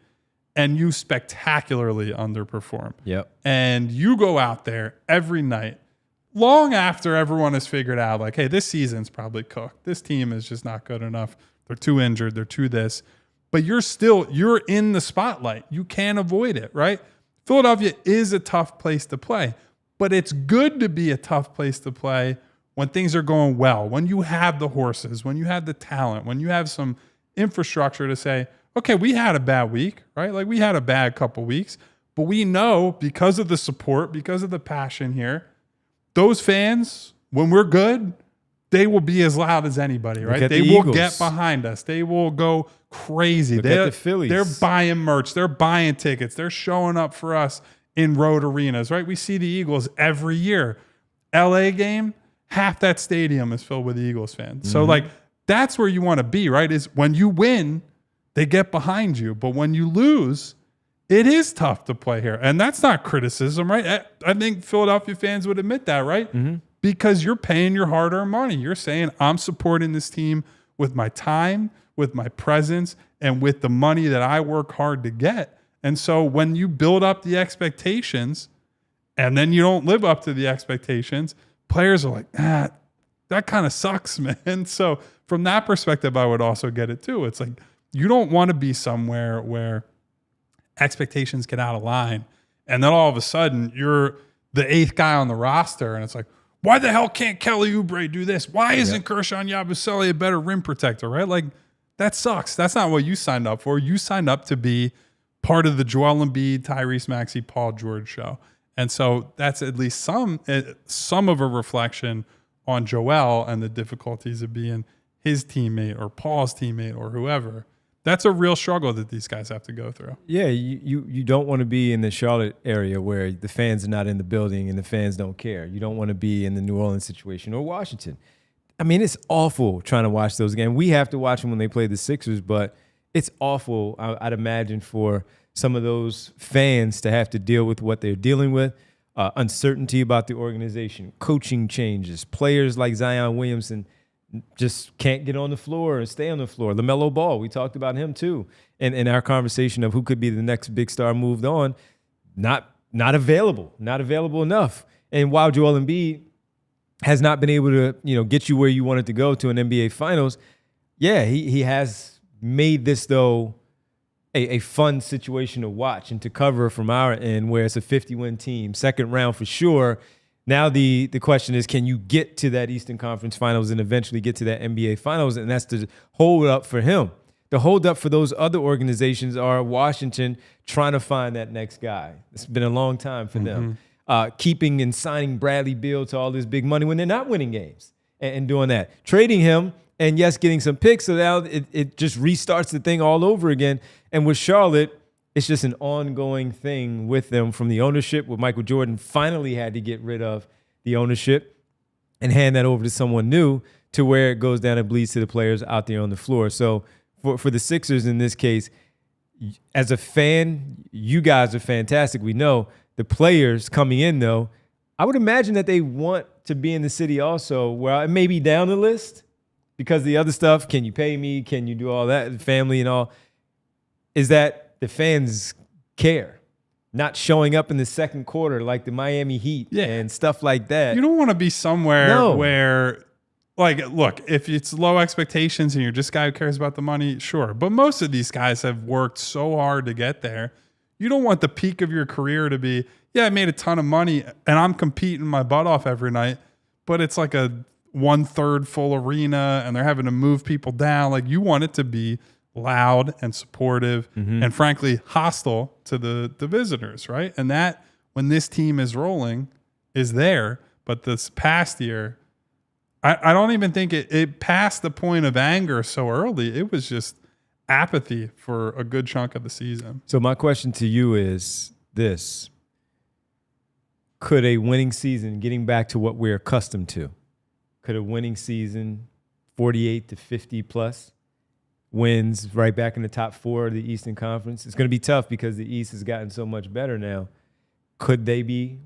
and you spectacularly underperform. Yep. And you go out there every night, long after everyone has figured out, like, hey, this season's probably cooked. This team is just not good enough. They're too injured. They're too this. But you're in the spotlight. You can't avoid it, right? Philadelphia is a tough place to play, but it's good to be a tough place to play when things are going well, when you have the horses, when you have the talent, when you have some infrastructure to say, okay, we had a bad week, right? Like we had a bad couple weeks, but we know because of the support, because of the passion here, those fans, when we're good, they will be as loud as anybody, right? They will get behind us. They will go crazy. Look at the Phillies. They're buying merch. They're buying tickets. They're showing up for us in road arenas, right? We see the Eagles every year. LA game, half that stadium is filled with Eagles fans. Mm-hmm. So that's where you want to be, right? Is when you win, they get behind you. But when you lose, it is tough to play here. And that's not criticism, right? I think Philadelphia fans would admit that, right? Mm-hmm. Because you're paying your hard-earned money. You're saying, I'm supporting this team with my time, with my presence, and with the money that I work hard to get. And so when you build up the expectations and then you don't live up to the expectations, players are like, that kind of sucks, man. So from that perspective, I would also get it too. It's like, you don't want to be somewhere where expectations get out of line. And then all of a sudden you're the 8th guy on the roster. And it's like, why the hell can't Kelly Oubre do this? Why isn't Kershawn Yabusele a better rim protector, right? Like, that sucks. That's not what you signed up for. You signed up to be part of the Joel Embiid, Tyrese Maxey, Paul George show. And so that's at least some of a reflection on Joel and the difficulties of being his teammate or Paul's teammate or whoever. That's a real struggle that these guys have to go through. Yeah, you don't want to be in the Charlotte area where the fans are not in the building and the fans don't care. You don't want to be in the New Orleans situation or Washington. I mean, it's awful trying to watch those games. We have to watch them when they play the Sixers, but it's awful, I'd imagine, for some of those fans to have to deal with what they're dealing with. Uncertainty about the organization, coaching changes, players like Zion Williamson just can't get on the floor and stay on the floor. LaMelo Ball, we talked about him too in our conversation of who could be the next big star moved on. Not available enough. And while Joel Embiid has not been able to, get you where you wanted to go to an NBA Finals, yeah, he has made this though a fun situation to watch and to cover from our end, where it's a 50-win team, second round for sure. Now the question is, can you get to that Eastern Conference Finals and eventually get to that NBA Finals? And that's the hold up for him. The hold up for those other organizations are Washington trying to find that next guy. It's been a long time for them. Keeping and signing Bradley Beal to all this big money when they're not winning games and doing that. Trading him and, yes, getting some picks, so now it just restarts the thing all over again. And with Charlotte, it's just an ongoing thing with them from the ownership, where Michael Jordan finally had to get rid of the ownership and hand that over to someone new, to where it goes down and bleeds to the players out there on the floor. So for the Sixers in this case, as a fan, you guys are fantastic. We know the players coming in, though, I would imagine that they want to be in the city also. Well, it may be down the list because the other stuff, can you pay me? Can you do all that? Family and all. Is that the fans care, not showing up in the second quarter like the Miami Heat and stuff like that. You don't want to be somewhere where, like, look, if it's low expectations and you're just a guy who cares about the money, sure. But most of these guys have worked so hard to get there. You don't want the peak of your career to be, I made a ton of money and I'm competing my butt off every night, but it's like a 1/3 full arena and they're having to move people down. Like, you want it to be loud and supportive and frankly hostile to the visitors, right? And that, when this team is rolling, is there. But this past year, I don't even think it passed the point of anger so early. It was just apathy for a good chunk of the season. So my question to you is this: could a winning season, getting back to what we're accustomed to, could a winning season, 48 to 50 plus wins, right back in the top 4 of the Eastern Conference? It's going to be tough because the East has gotten so much better now. Could they be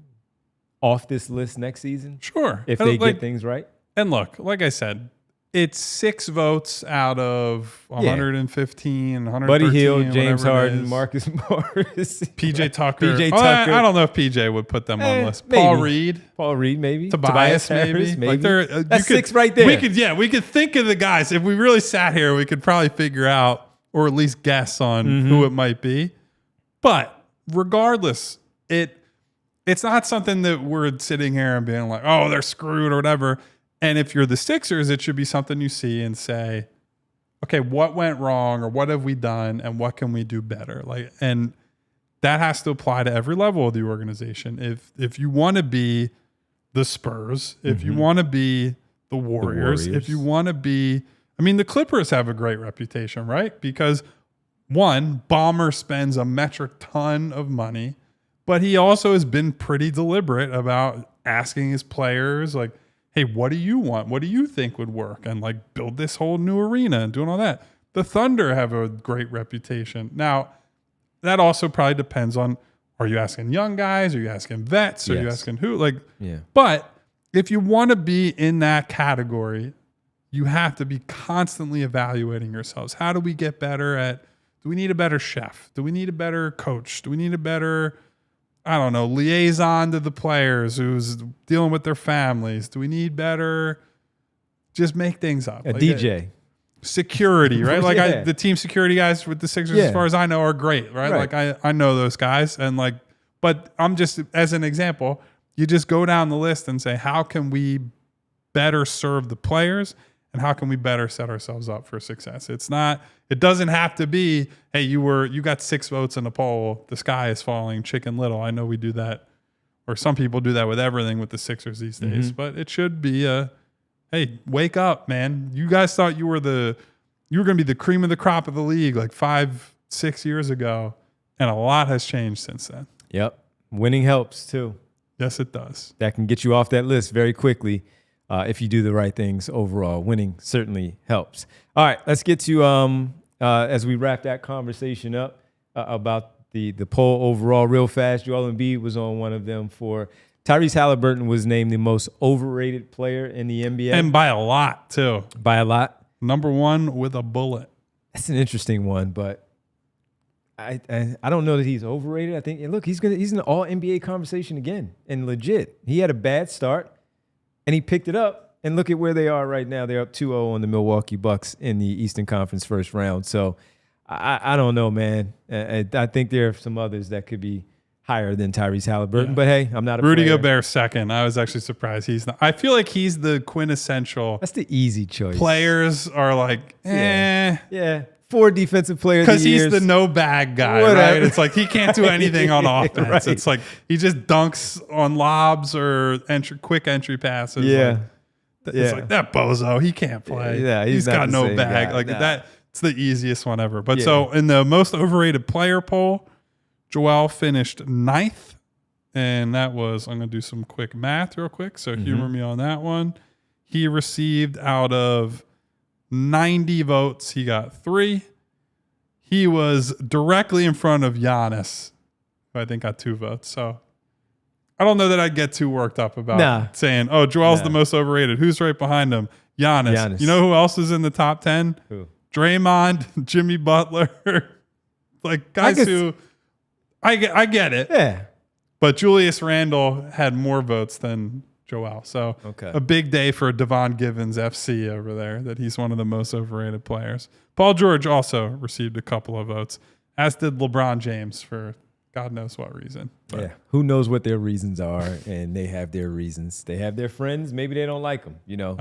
off this list next season? Sure. If they get things right? And look, like I said, it's 6 votes out of 115, 113. Buddy Hield, James Harden, Marcus Morris, PJ Tucker. Tucker. I don't know if PJ would put them on the list. Maybe. Paul Reed, maybe. Tobias Harris, maybe. Like that's 6 right there. We could think of the guys. If we really sat here, we could probably figure out, or at least guess on who it might be. But regardless, it's not something that we're sitting here and being like, oh, they're screwed or whatever. And if you're the Sixers, it should be something you see and say, okay, what went wrong, or what have we done, and what can we do better? And that has to apply to every level of the organization. If you want to be the Spurs, if you want to be the Warriors, if you want to be, the Clippers have a great reputation, right? Because one, Ballmer spends a metric ton of money, but he also has been pretty deliberate about asking his players, like, hey, what do you want? What do you think would work? And build this whole new arena and doing all that. The Thunder have a great reputation. Now, that also probably depends on, are you asking young guys? Are you asking vets? Are you asking who? But if you want to be in that category, you have to be constantly evaluating yourselves. How do we get better at, do we need a better chef? Do we need a better coach? Do we need a better, liaison to the players who's dealing with their families? Do we need better? Just make things up. A DJ. Security, right? The team security guys with the Sixers, as far as I know, are great, right? I know those guys. And but I'm just, as an example, you just go down the list and say, how can we better serve the players? And how can we better set ourselves up for success? It doesn't have to be, hey, you got 6 votes in the poll, the sky is falling, Chicken Little. I know we do that, or some people do that with everything with the Sixers these days, but it should be hey, wake up, man. You guys thought you were going to be the cream of the crop of the league 5-6 years ago, and a lot has changed since then. Yep. Winning helps too. Yes, it does. That can get you off that list very quickly. If you do the right things overall. Winning certainly helps. All right, let's get to, as we wrap that conversation up about the poll overall real fast. Joel Embiid was on one of them. For Tyrese Halliburton was named the most overrated player in the NBA. And by a lot, too. By a lot. Number one with a bullet. That's an interesting one, but I don't know that he's overrated. I think, and look, he's in the all NBA conversation again. And legit, he had a bad start, and he picked it up. And look at where they are right now. They're up 2-0 on the Milwaukee Bucks in the Eastern Conference first round. So I don't know, man. I think there are some others that could be higher than Tyrese Halliburton. Yeah. But hey, I'm not a Rudy player. Gobert second. I was actually surprised he's not. I feel like he's the quintessential. That's the easy choice. Players are like, Yeah. 4 defensive players. Because he's the no bag guy, right? It's like he can't do anything on offense. Right. It's like he just dunks on lobs or quick entry passes. Yeah. It's like that bozo. He can't play. Yeah, he's got no bag. Like that. It's the easiest one ever. But so in the most overrated player poll, Joel finished 9th. And that was, I'm going to do some quick math real quick. So humor me on that one. He received out of 90 votes, he got 3. He was directly in front of Giannis, who I think got 2 votes. So I don't know that I'd get too worked up about saying, oh, Joel's the most overrated. Who's right behind him? Giannis. You know who else is in the top 10? Who? Draymond, Jimmy Butler. Like guys who I get it. Yeah. But Julius Randle had more votes than Joel. So a big day for Devon Givens FC over there, that he's one of the most overrated players. Paul George also received a couple of votes, as did LeBron James for God knows what reason. But yeah, who knows what their reasons are, and they have their reasons. They have their friends. Maybe they don't like them. You know,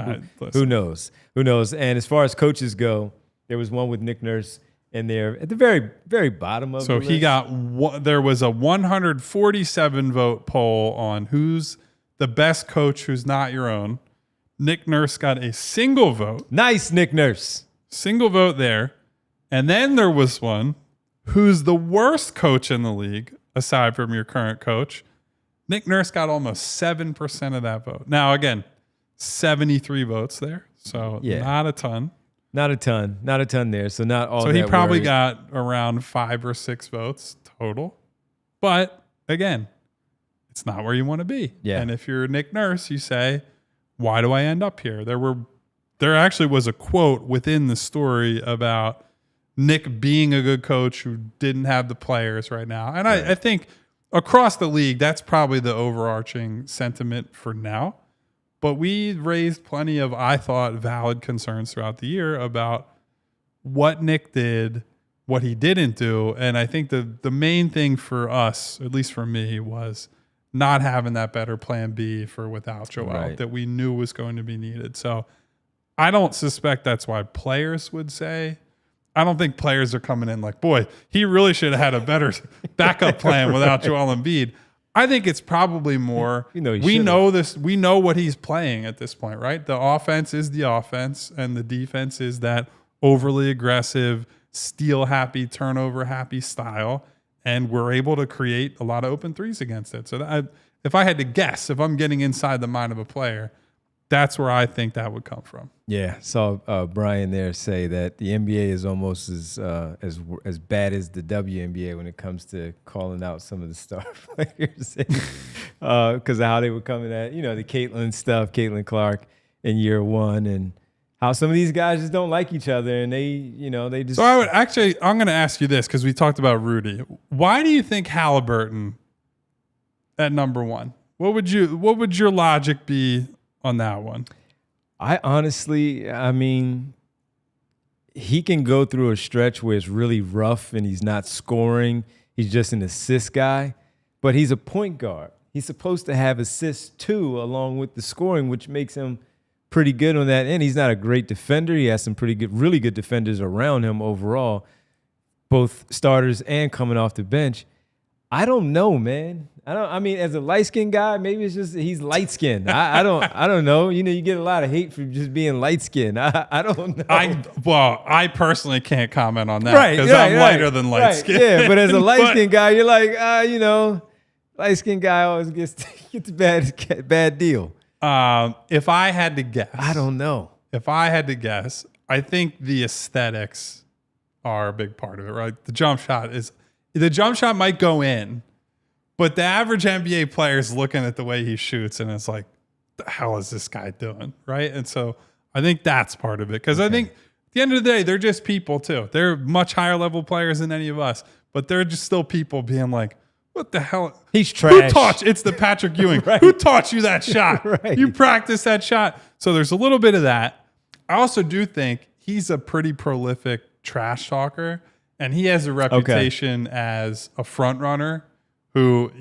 who knows? Who knows? And as far as coaches go, there was one with Nick Nurse in there at the very, very bottom of the list. So he got there was a 147 vote poll on who's the best coach who's not your own. Nick Nurse got a single vote. Nice, Nick Nurse. Single vote there. And then there was one, who's the worst coach in the league, aside from your current coach. Nick Nurse got almost 7% of that vote. Now, again, 73 votes there. So not a ton. Not a ton there. So not all. So he probably got around 5 or 6 votes total. But again, it's not where you want to be. Yeah. And if you're Nick Nurse, you say, why do I end up here? There actually was a quote within the story about Nick being a good coach who didn't have the players right now. And I think across the league, that's probably the overarching sentiment for now. But we raised plenty of, I thought, valid concerns throughout the year about what Nick did, what he didn't do. And I think the main thing for us, at least for me, was not having that better plan B for without Joel that we knew was going to be needed. So I don't suspect that's why players would say. I don't think players are coming in like, boy, he really should have had a better backup plan without Joel Embiid. I think it's probably more, we know this, we know what he's playing at this point, right? The offense is the offense, and the defense is that overly aggressive, steal-happy, turnover-happy style, and we're able to create a lot of open threes against it. So if I had to guess, if I'm getting inside the mind of a player, that's where I think that would come from. Yeah, saw Brian there say that the NBA is almost as bad as the WNBA when it comes to calling out some of the star players because of how they were coming at the Caitlin Clark in year one, and how some of these guys just don't like each other, and they just. So I'm going to ask you this because we talked about Rudy. Why do you think Halliburton at number 1? What would your logic be on that one? I honestly, he can go through a stretch where it's really rough and he's not scoring. He's just an assist guy, but he's a point guard. He's supposed to have assists too, along with the scoring, which makes him pretty good on that end. He's not a great defender. He has some really good defenders around him overall, both starters and coming off the bench. I don't know, man. As a light-skinned guy, maybe it's just he's light-skinned. I don't know. You get a lot of hate for just being light-skinned. I don't know. I personally can't comment on that because I'm lighter than light-skinned. Yeah, but as a light-skinned guy, you're like, light-skinned guy always gets a bad deal. If I had to guess. I don't know. If I had to guess, I think the aesthetics are a big part of it, right? The jump shot is the jump shot might go in, but the average NBA player is looking at the way he shoots and it's like, the hell is this guy doing? Right. And so I think that's part of it. Because I think at the end of the day, they're just people too. They're much higher level players than any of us, but they're just still people being like, what the hell? He's trash. Who taught you? It's the Patrick Ewing. Right. Who taught you that shot? Right. You practiced that shot. So there's a little bit of that. I also do think he's a pretty prolific trash talker, and he has a reputation as a front runner who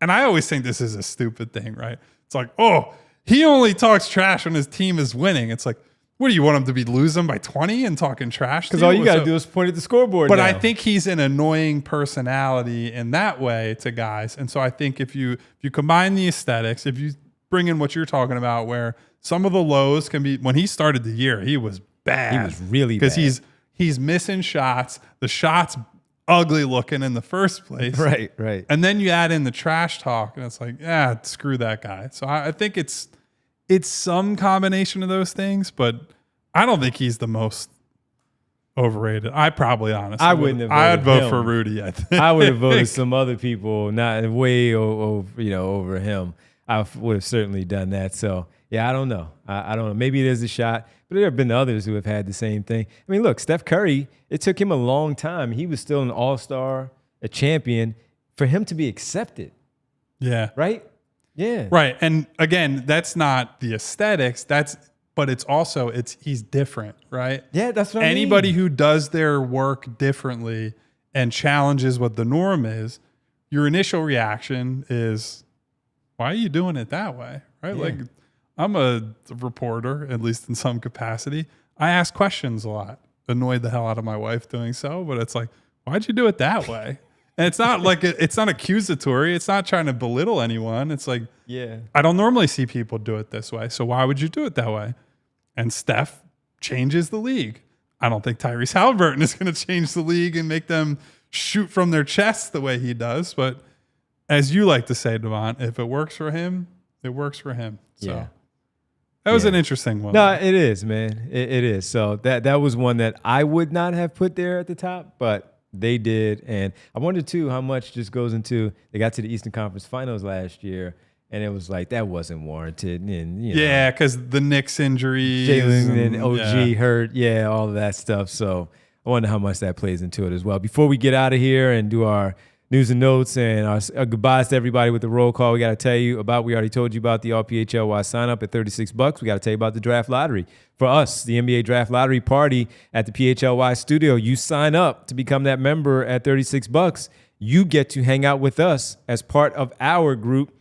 and I always think this is a stupid thing, right? It's like, oh, he only talks trash when his team is winning. It's like, what do you want him to be losing by 20 and talking trash? Because all you got to do is point at the scoreboard. But now. I think he's an annoying personality in that way to guys. And so I think if you combine the aesthetics, if you bring in what you're talking about, where some of the lows can be, when he started the year, he was bad. He was really bad. Because he's missing shots. The shot's ugly looking in the first place. Right, right. And then you add in the trash talk, and it's like, yeah, screw that guy. So I think it's some combination of those things, but I don't think he's the most overrated. I probably honestly wouldn't have. I'd vote him. for Rudy. I think I would have voted some other people, not way over him. I would have certainly done that. So yeah, I don't know. I don't know. Maybe it is a shot, but there have been others who have had the same thing. I mean, look, Steph Curry. It took him a long time. He was still an all-star, a champion, for him to be accepted. Yeah. Right. Yeah. Right. And again, that's not the aesthetics. But it's also he's different, right? Yeah, that's what Anybody I mean. who does their work differently and challenges what the norm is, your initial reaction is, why are you doing it that way? Right? Yeah. Like, I'm a reporter, at least in some capacity. I ask questions a lot. Annoyed the hell out of my wife doing so, but it's like, why'd you do it that way? And it's not like it's not accusatory. It's not trying to belittle anyone. It's like, Yeah. I don't normally see people do it this way. So why would you do it that way? And Steph changes the league. I don't think Tyrese Halliburton is going to change the league and make them shoot from their chests the way he does. But as you like to say, Devon, if it works for him, it works for him. So Yeah. that was an interesting one. No, it is, man. It is. So that was one that I would not have put there at the top, but they did. And I wonder, too, how much just goes into, they got to the Eastern Conference Finals last year, and it was like, that wasn't warranted. And yeah, because the Knicks injuries. Jalen and OG hurt. Yeah, all of that stuff. So I wonder how much that plays into it as well. Before we get out of here and do our news and notes and our goodbyes to everybody with the roll call, we got to tell you about, we already told you about the PHLY sign up at $36. We got to tell you about the draft lottery. For us, the NBA draft lottery party at the PHLY studio, you sign up to become that member at $36. You get to hang out with us as part of our group,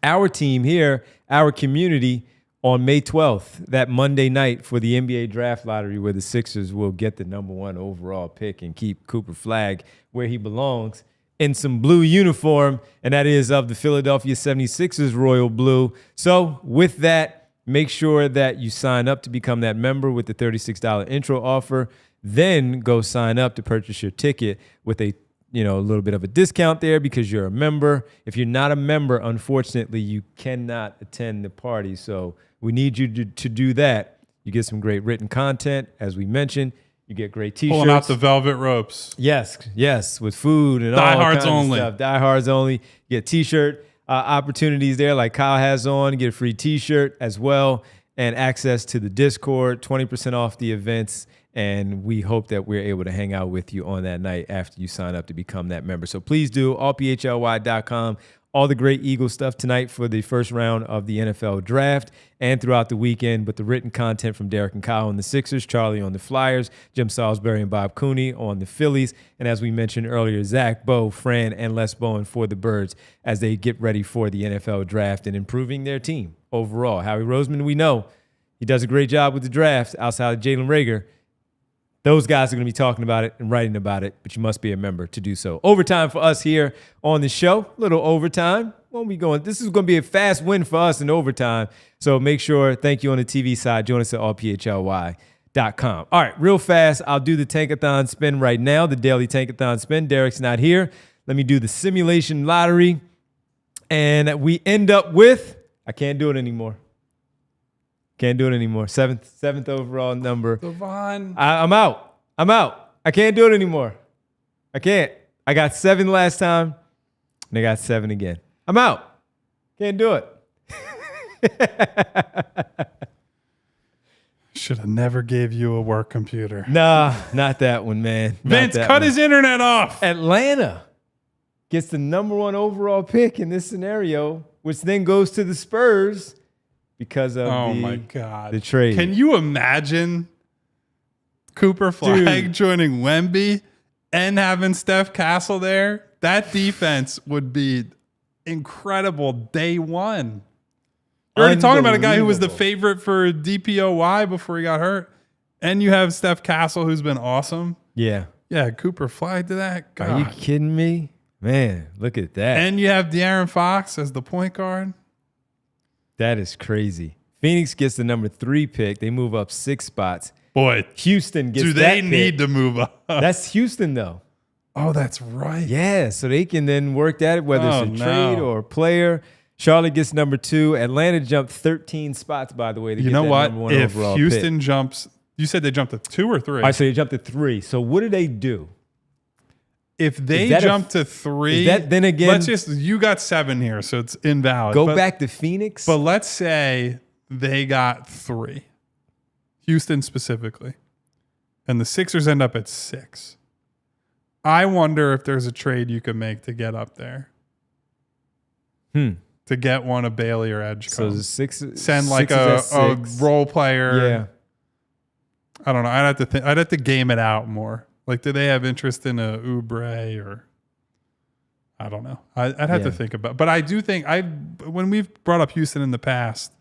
our team here, our community on May 12th, that Monday night for the NBA draft lottery, where the Sixers will get the #1 overall pick and keep Cooper Flagg where he belongs, in some blue uniform, and that is of the Philadelphia 76ers royal blue. So with that, make sure that you sign up to become that member with the $36 intro offer. Then go sign up to purchase your ticket with a little bit of a discount there because you're a member. If you're not a member, unfortunately, you cannot attend the party. So we need you to do that. You get some great written content, as we mentioned. You get great T-shirts. Pulling out the velvet ropes. Yes, with food and Diehards all kinds only. of stuff. Diehards only. You get T-shirt opportunities there, like Kyle has on. You get a free T-shirt as well, and access to the Discord, 20% off the events. And we hope that we're able to hang out with you on that night after you sign up to become that member. So please do, allphly.com. All the great Eagle stuff tonight for the first round of the NFL draft and throughout the weekend, but the written content from Derek and Kyle on the Sixers, Charlie on the Flyers, Jim Salisbury and Bob Cooney on the Phillies, and as we mentioned earlier, Zach, Bo, Fran, and Les Bowen for the Birds as they get ready for the NFL draft and improving their team overall. Howie Roseman, we know he does a great job with the draft outside of Jalen Reagor. Those guys are going to be talking about it and writing about it, but you must be a member to do so. Overtime for us here on the show. Little overtime. Won't be going. This is going to be a fast win for us in overtime. So make sure, thank you on the TV side. Join us at allphly.com. All right, real fast. I'll do the Tankathon spin right now, the daily Tankathon spin. Derek's not here. Let me do the simulation lottery. And we end up with, I can't do it anymore. Can't do it anymore. Seventh overall number. Devon. I'm out. I can't do it anymore. I can't. I got 7 last time, and I got 7 again. I'm out. Can't do it. Should have never gave you a work computer. Nah, not that one, man. Vince, cut his internet off. Atlanta gets the number 1 overall pick in this scenario, which then goes to the Spurs because of my God. the trade. Can you imagine Cooper Flag joining Wemby and having Steph Castle there? That defense would be incredible day one. You're already talking about a guy who was the favorite for DPOY before he got hurt. And you have Steph Castle, who's been awesome. Yeah. Yeah, Cooper Flag to that. God. Are you kidding me? Man, look at that. And you have De'Aaron Fox as the point guard. That is crazy. Phoenix gets the number 3 pick. They move up 6 spots. Boy, Houston gets do they need to move up? That's Houston, though. Oh, that's right. Yeah, so they can then work that, whether it's a trade or a player. Charlotte gets number 2. Atlanta jumped 13 spots, by the way, to get that number 1 if overall Houston pick. jumps, you said they jumped to 2 or 3? All right, so they jumped to 3. So what do they do? If they jump to 3, then again, let's just, you got 7 here, so it's invalid. Go back to Phoenix. But let's say they got 3, Houston specifically, and the Sixers end up at 6. I wonder if there's a trade you could make to get up there. To get one of Bailey or Edge. So the send like a role player. Yeah. I don't know. I'd have to game it out more. Like, do they have interest in a Oubre or I don't know. I'd have to think about it. But I do think when we've brought up Houston in the past,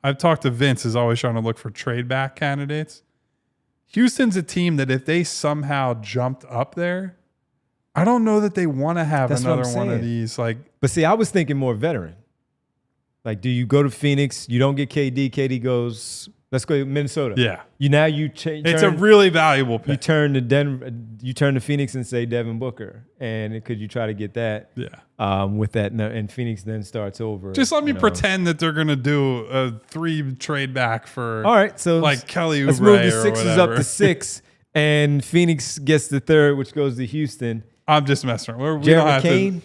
I've talked to Vince is always trying to look for trade back candidates. Houston's a team that if they somehow jumped up there, I don't know that they want to have another one of these. But see, I was thinking more veteran. Like, do you go to Phoenix? You don't get KD. KD goes, let's go to Minnesota. Yeah. You change. It's a really valuable pick. You turn to Denver. You turn to Phoenix and say Devin Booker, and could you try to get that? Yeah. With that, and Phoenix then starts over. Just let me pretend that they're gonna do a 3 trade back for. All right, so like Kelly Oubre. Let's move the Sixers up to 6, and Phoenix gets the 3rd, which goes to Houston. I'm just messing around. Jared McCain.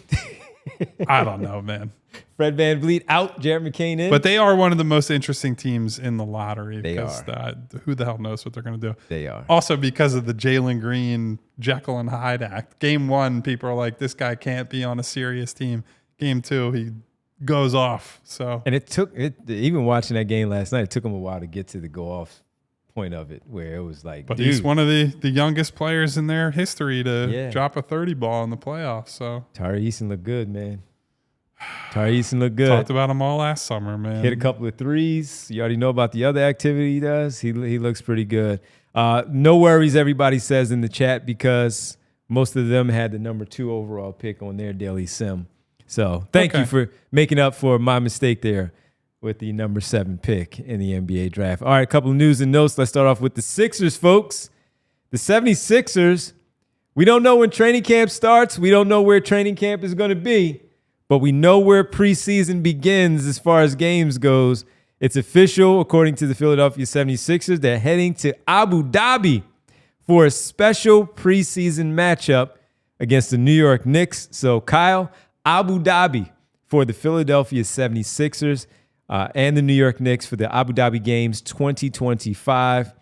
I don't know, man. Fred VanVleet out, Jared McCain in. But they are one of the most interesting teams in the lottery. They because are. Who the hell knows what they're going to do? They are. Also because of the Jalen Green, Jekyll and Hyde act. Game 1, people are like, this guy can't be on a serious team. Game 2, he goes off. So and even watching that game last night, it took him a while to get to the go off point of it, where it was like, but he's one of the youngest players in their history to drop a 30 ball in the playoffs. So Tari Eason looked good, man. Tari Eason looked good. Talked about him all last summer, man. Hit a couple of threes. You already know about the other activity he does. He looks pretty good. No worries, everybody says in the chat, because most of them had the number 2 overall pick on their daily sim. So thank you for making up for my mistake there with the number 7 pick in the NBA draft. All right, a couple of news and notes. Let's start off with the Sixers, folks. The 76ers, we don't know when training camp starts. We don't know where training camp is going to be, but we know where preseason begins as far as games goes. It's official, according to the Philadelphia 76ers. They're heading to Abu Dhabi for a special preseason matchup against the New York Knicks. So, Kyle, Abu Dhabi for the Philadelphia 76ers. And the New York Knicks for the Abu Dhabi Games 2025.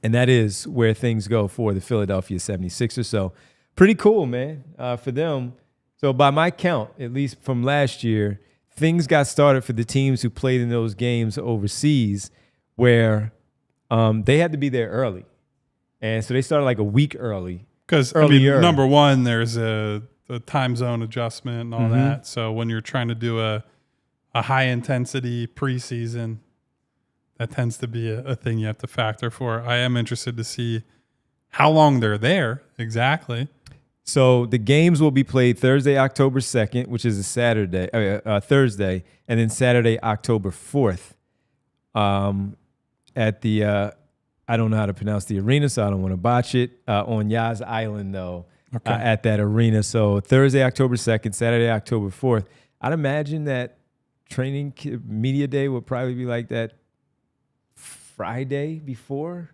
And that is where things go for the Philadelphia 76ers. So pretty cool, man, for them. So by my count, at least from last year, things got started for the teams who played in those games overseas, where they had to be there early. And so they started like a week early. Because, number one, there's a time zone adjustment and all that. So when you're trying to do a high-intensity preseason, that tends to be a thing you have to factor for. I am interested to see how long they're there exactly. So the games will be played Thursday, October 2nd, which is a Thursday, and then Saturday, October 4th at the, I don't know how to pronounce the arena, so I don't want to botch it, on Yas Island, though, at that arena. So Thursday, October 2nd, Saturday, October 4th. I'd imagine that training media day would probably be like that Friday before,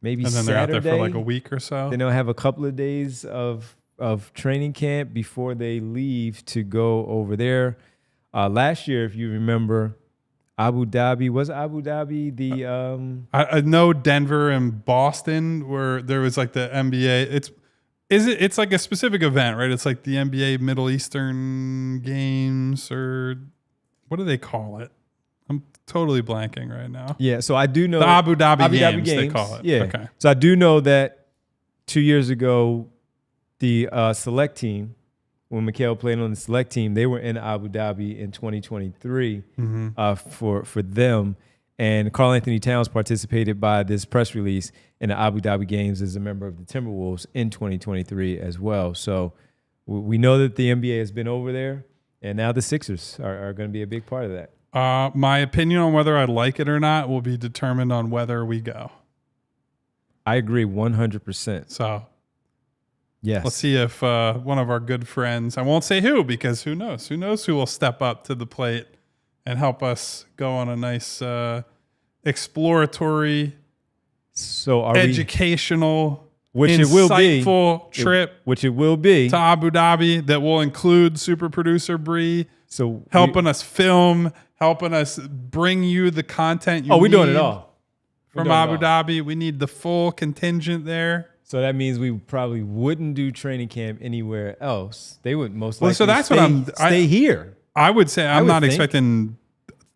maybe Saturday. And then they're out there for like a week or so. Then they'll have a couple of days of of training camp before they leave to go over there. Last year, if you remember, Abu Dhabi the I know Denver and Boston where there was like the NBA. It's like a specific event, right? It's like the NBA Middle Eastern Games, or what do they call it? I'm totally blanking right now. Yeah, so I do know the Abu Dhabi Games, they call it. Yeah. Okay. So I do know that 2 years ago, the select team, when Mikhail played on the select team, they were in Abu Dhabi in 2023 for them. And Karl Anthony Towns participated by this press release in the Abu Dhabi Games as a member of the Timberwolves in 2023 as well. So we know that the NBA has been over there, and now the Sixers are going to be a big part of that. My opinion on whether I like it or not will be determined on whether we go. I agree 100%. So yes, let's see if one of our good friends, I won't say who, because who knows? Who knows who will step up to the plate and help us go on a nice exploratory, educational, insightful trip. Which it will be. To Abu Dhabi that will include super producer Bree. So helping us film, helping us bring you the content you need. Oh, we're doing it all. From Abu Dhabi. We need the full contingent there. So that means we probably wouldn't do training camp anywhere else. They would most likely so that's stay here. I would say I'm not expecting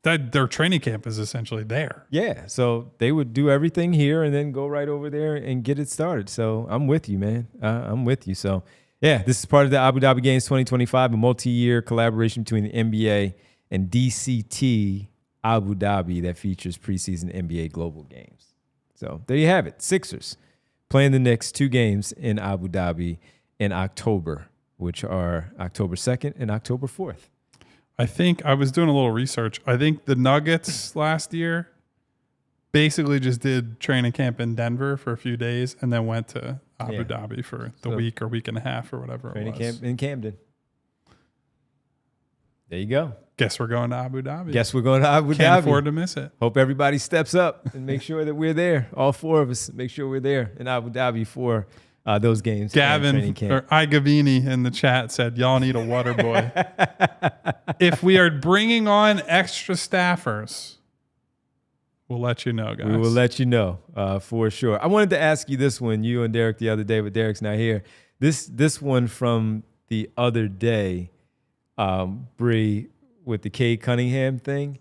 that their training camp is essentially there. Yeah, so they would do everything here and then go right over there and get it started. So I'm with you, man. I'm with you. So yeah, this is part of the Abu Dhabi Games 2025, a multi-year collaboration between the NBA and DCT Abu Dhabi that features preseason NBA Global Games. So there you have it. Sixers playing the Knicks 2 games in Abu Dhabi in October, which are October 2nd and October 4th. I think I was doing a little research. I think the Nuggets last year basically just did training camp in Denver for a few days and then went to Abu Dhabi for the week or week and a half or whatever it was. Training camp in Camden. There you go. Guess we're going to Abu Dhabi. Guess we're going to Abu Dhabi. Can't afford to miss it. Hope everybody steps up and make sure that we're there. All 4 of us, make sure we're there in Abu Dhabi for those games. Gavin or Igavini in the chat said, y'all need a water boy. If we are bringing on extra staffers, we'll let you know, guys. We will let you know for sure. I wanted to ask you this one, you and Derek the other day, but Derek's not here. This one from the other day, Bree, with the Cade Cunningham thing.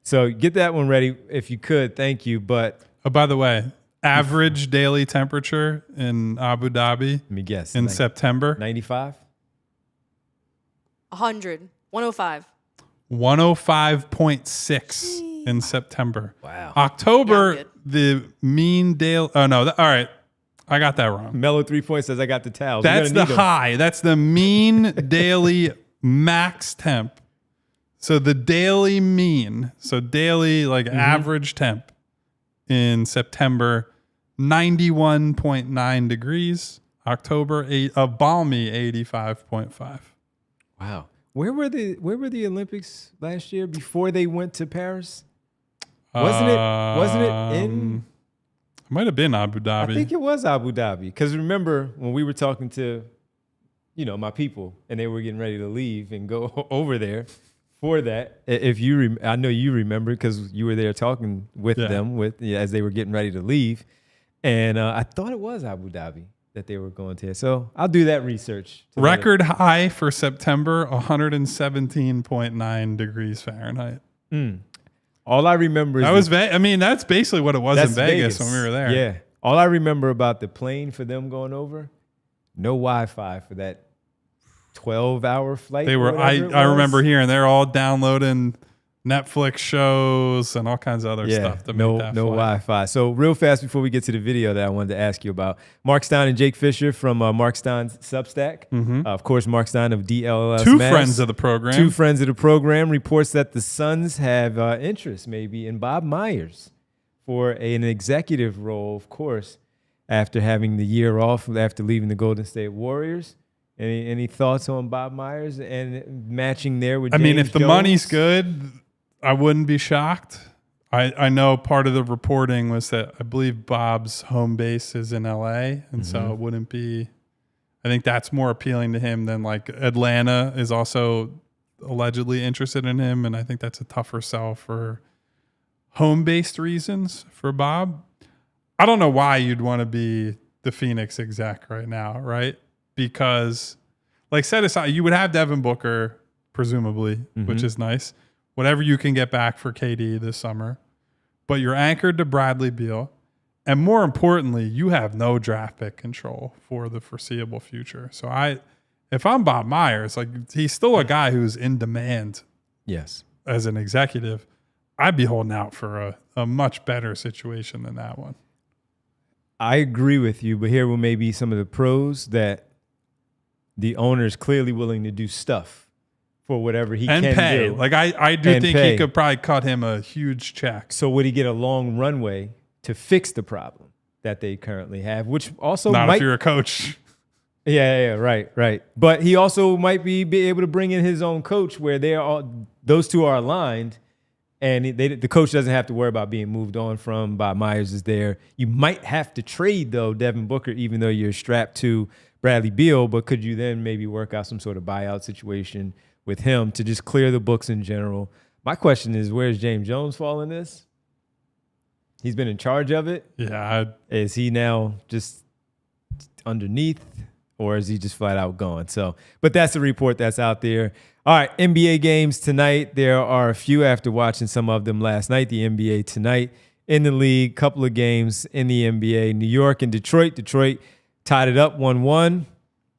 So get that one ready if you could. Thank you. But by the way, average daily temperature in Abu Dhabi. Let me guess. In September. 95? 100. 105. 105.6 in September. Wow. October, the mean daily. Oh, no. All right. I got that wrong. Mellow 3 Point says I got the towels. That's the high. That's the mean daily max temp. So the daily mean, so daily like average temp in September, 91.9 degrees. October, a balmy 85.5. Wow. Where were the Olympics last year before they went to Paris? Wasn't it in? It might have been Abu Dhabi. I think it was Abu Dhabi. Because remember when we were talking to, my people, and they were getting ready to leave and go over there for that. If you, I know you remember because you were there talking with them as they were getting ready to leave, and I thought it was Abu Dhabi that they were going to. So I'll do that research. Record high for September, 117.9 degrees Fahrenheit. All I remember is that's basically what it was in Vegas when we were there. Yeah. All I remember about the plane for them going over, no Wi-Fi for that 12-hour flight. They were. I remember hearing they're all downloading Netflix shows and all kinds of other stuff to make that no flight. Wi-Fi. So real fast before we get to the video that I wanted to ask you about, Mark Stein and Jake Fisher from Mark Stein's Substack. Of course, Mark Stein of DLLS. Two friends of the program. Reports that the Suns have interest maybe in Bob Myers for an executive role, of course, after having the year off after leaving the Golden State Warriors. Any thoughts on Bob Myers and matching there with James if the Jones? money's good, I wouldn't be shocked. I know part of the reporting was that I believe Bob's home base is in LA, and so it wouldn't be. I think that's more appealing to him than like Atlanta is also allegedly interested in him. And I think that's a tougher sell for home-based reasons for Bob. I don't know why you'd want to be the Phoenix exec right now, right? Because like set aside, you would have Devin Booker, presumably, which is nice. Whatever you can get back for KD this summer. But you're anchored to Bradley Beal. And more importantly, you have no draft pick control for the foreseeable future. So if I'm Bob Myers, like he's still a guy who's in demand. Yes. As an executive, I'd be holding out for a much better situation than that one. I agree with you, but here will maybe some of the pros that the owner is clearly willing to do stuff for whatever he can pay. do. Like I do think he could probably cut him a huge check. So would he get a long runway to fix the problem that they currently have, which also not if you're a coach. Yeah, right. But he also might be able to bring in his own coach where those two are aligned, and the coach doesn't have to worry about being moved on from. Bob Myers is there. You might have to trade, though, Devin Booker, even though you're strapped to Bradley Beal, but could you then maybe work out some sort of buyout situation with him to just clear the books in general? My question is, where's James Jones fall in this? He's been in charge of it. Yeah. Is he now just underneath, or is he just flat out gone? So, but that's the report that's out there. All right, NBA games tonight. There are a few after watching some of them last night. The NBA tonight in the league, couple of games in the NBA. New York and Detroit. Detroit tied it up 1-1.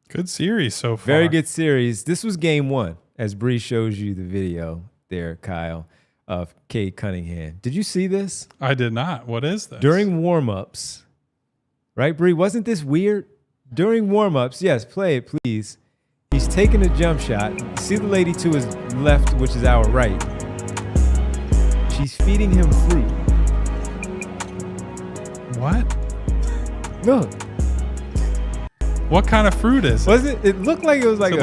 Good series so far. Very good series. This was game one, as Bree shows you the video there, Kyle, of Cade Cunningham. Did you see this? I did not. What is this? During warm-ups, right, Bree? Wasn't this weird? During warm-ups, yes, play it, please. He's taking a jump shot. See the lady to his left, which is our right. She's feeding him fruit. What? Look. What kind of fruit is it? Was it? It looked like it was like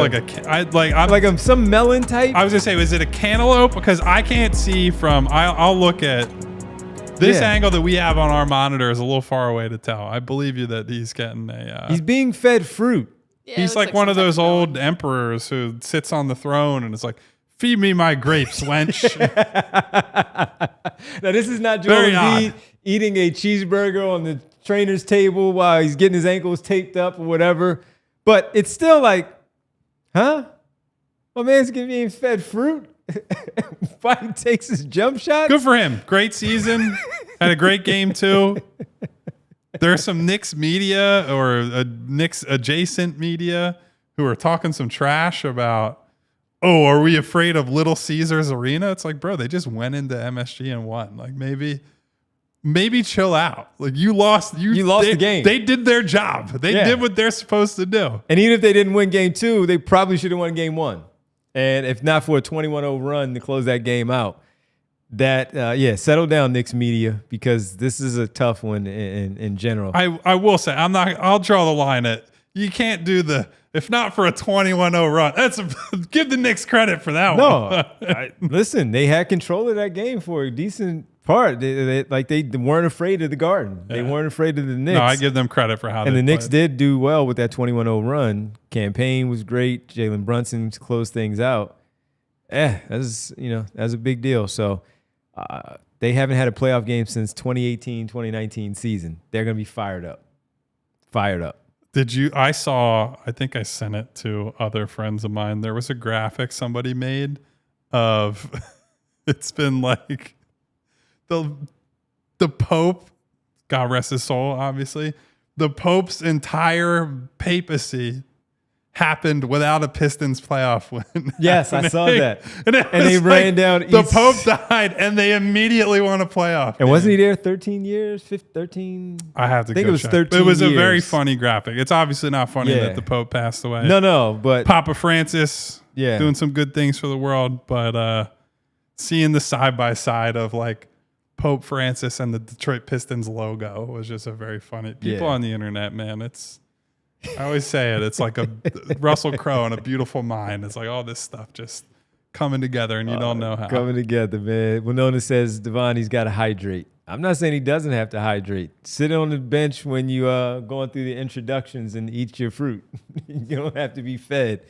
some melon type. I was gonna say, was it a cantaloupe? Because I can't see from. I'll look at this angle that we have on our monitor is a little far away to tell. I believe you that he's getting a. He's being fed fruit. Yeah, he's like one of those old emperors who sits on the throne and is like, "Feed me my grapes, wench." Now this is not Joel Embiid eating a cheeseburger on the trainer's table while he's getting his ankles taped up or whatever, but it's still like, huh? My man's being fed fruit. Why he takes his jump shot? Good for him. Great season. Had a great game too. There's some Knicks media or Knicks adjacent media who are talking some trash about, oh, are we afraid of Little Caesars Arena? It's like, bro, they just went into MSG and won. Like maybe chill out. Like you lost the game. They did their job. They did what they're supposed to do. And even if they didn't win game 2, they probably should have won game 1. And if not for a 21-0 run to close that game out, settle down, Knicks media, because this is a tough one in general. I will say, I'll draw the line at, you can't do if not for a 21-0 run. Give the Knicks credit for that one. Listen, they had control of that game for a decent part. They weren't afraid of the Garden. Yeah. They weren't afraid of the Knicks. No, I give them credit for how. And the Knicks did do well with that 21-0 run. Campaign was great. Jalen Brunson closed things out. That's a big deal. So they haven't had a playoff game since 2018-2019 season. They're going to be fired up. I think I sent it to other friends of mine. There was a graphic somebody made of, it's been like the Pope, God rest his soul, obviously. The Pope's entire papacy happened without a Pistons playoff win. Yes, I saw that. And they ran down. The Pope died, and they immediately won a playoff. And wasn't he there 13 years? 13? I have to. I think it was 13. It was years. A very funny graphic. It's obviously not funny that the Pope passed away. No, but Papa Francis, doing some good things for the world, but seeing the side by side of like Pope Francis and the Detroit Pistons logo was just a very funny. People on the internet, man, I always say it. It's like a Russell Crowe and A Beautiful Mind. It's like all this stuff just coming together, and you don't know how. Coming together, man. Winona says, Devon, he's got to hydrate. I'm not saying he doesn't have to hydrate. Sit on the bench when you going through the introductions and eat your fruit. You don't have to be fed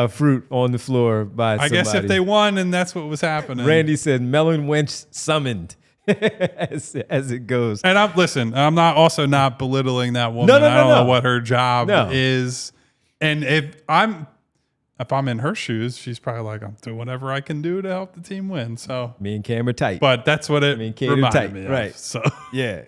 fruit on the floor by somebody. I guess if they won and that's what was happening. Randy said, melon wench summoned. as it goes. And I'm not belittling that woman. No, I don't know no. what her job is. And if I'm in her shoes, she's probably like, I'm doing whatever I can do to help the team win. So me and Cam are tight. But that's what it reminded me of. Right. So yeah.